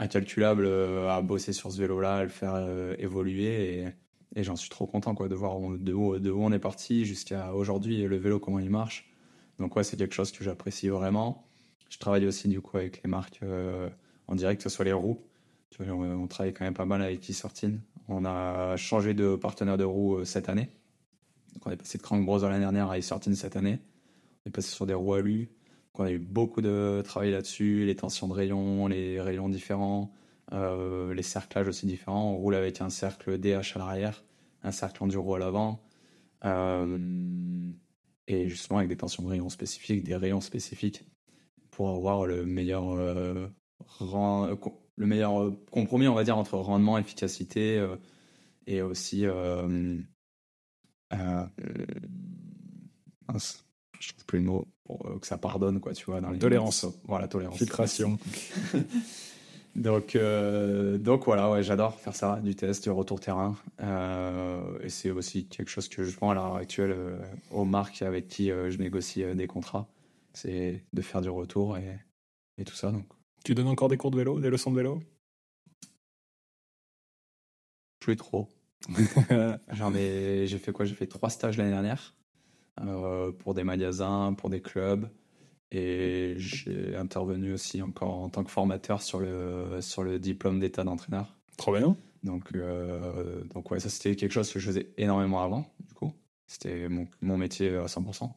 incalculables, à bosser sur ce vélo-là, à le faire évoluer, et j'en suis trop content, quoi, de voir de où on est parti jusqu'à aujourd'hui, le vélo, comment il marche. Donc ouais, c'est quelque chose que j'apprécie vraiment. Je travaille aussi du coup avec les marques en direct, que ce soit les roues. Tu vois, on travaille quand même pas mal avec Isortine. On a changé de partenaire de roues cette année. Donc on est passé de Crank Bros l'année dernière à Isortine cette année. On est passé sur des roues alu. Donc on a eu beaucoup de travail là-dessus, les tensions de rayons, les rayons différents, les cerclages aussi différents. On roule avec un cercle DH à l'arrière, un cercle enduro à l'avant. Et justement avec des tensions de rayons spécifiques, des rayons spécifiques pour avoir le meilleur compromis, on va dire, entre rendement, efficacité et aussi je trouve plus le mot pour que ça pardonne, quoi, tu vois, dans les tolérance. Voilà, tolérance. Filtration. Donc voilà, ouais, j'adore faire ça, du test, du retour terrain. Et c'est aussi quelque chose que je vends à l'heure actuelle aux marques avec qui je négocie des contrats. C'est de faire du retour et tout ça. Donc. Tu donnes encore des cours de vélo, des leçons de vélo? Plus trop. J'ai fait quoi? J'ai fait 3 stages l'année dernière pour des magasins, pour des clubs. Et j'ai intervenu aussi encore en tant que formateur sur le diplôme d'état d'entraîneur. Trop bien. Donc ouais, ça c'était quelque chose que je faisais énormément avant, du coup. C'était mon métier à 100%.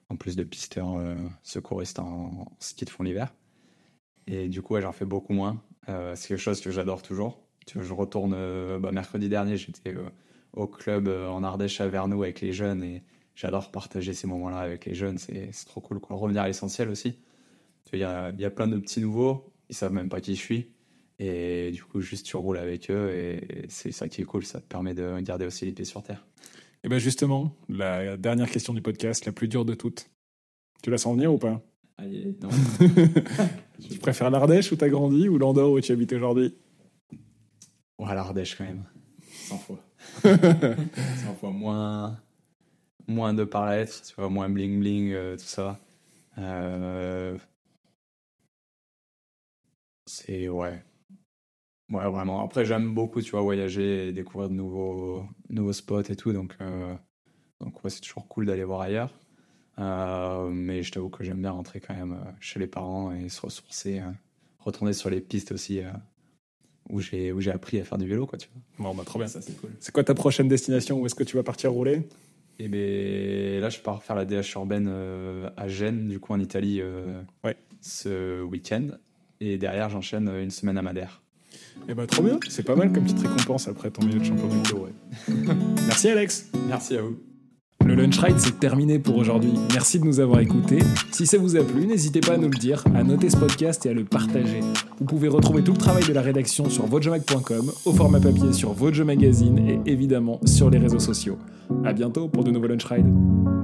En plus de pisteur secouriste en ski de fond l'hiver. Et du coup, ouais, j'en fais beaucoup moins. C'est quelque chose que j'adore toujours. Tu vois, je retourne, mercredi dernier, j'étais au club en Ardèche à Vernoux avec les jeunes et j'adore partager ces moments-là avec les jeunes, c'est trop cool, quoi. Revenir à l'essentiel aussi. Il y a plein de petits nouveaux, ils savent même pas qui je suis. Et du coup, juste tu roules avec eux et c'est ça qui est cool, ça te permet de garder aussi les pieds sur terre. Et bien justement, la dernière question du podcast, la plus dure de toutes. Tu la sens venir ou pas? Allez, non. Tu préfères l'Ardèche où tu as grandi ou l'Andorre où tu habites aujourd'hui? Ouais, l'Ardèche quand même. 100 fois. 100 fois moins moins de paraître, tu vois, moins bling bling, tout ça. C'est ouais, vraiment. Après, j'aime beaucoup, tu vois, voyager et découvrir de nouveaux spots et tout, donc ouais, c'est toujours cool d'aller voir ailleurs. Mais je t'avoue que j'aime bien rentrer quand même chez les parents et se ressourcer, retourner sur les pistes aussi où j'ai appris à faire du vélo, quoi, tu vois. Bon, bah, trop bien. Ça, c'est cool. C'est quoi ta prochaine destination? Où est-ce que tu vas partir rouler? Et ben là, je pars faire la DH urbaine à Gênes, du coup en Italie, ce week-end. Et derrière, j'enchaîne une semaine à Madère. Et bah, trop bien. C'est pas mal comme petite récompense après ton milieu de championnat. Ouais. Merci, Alex. Merci à vous. Le Lunch Ride, c'est terminé pour aujourd'hui. Merci de nous avoir écoutés. Si ça vous a plu, n'hésitez pas à nous le dire, à noter ce podcast et à le partager. Vous pouvez retrouver tout le travail de la rédaction sur votejomag.com, au format papier sur Vojo Magazine et évidemment sur les réseaux sociaux. À bientôt pour de nouveaux Lunch Rides.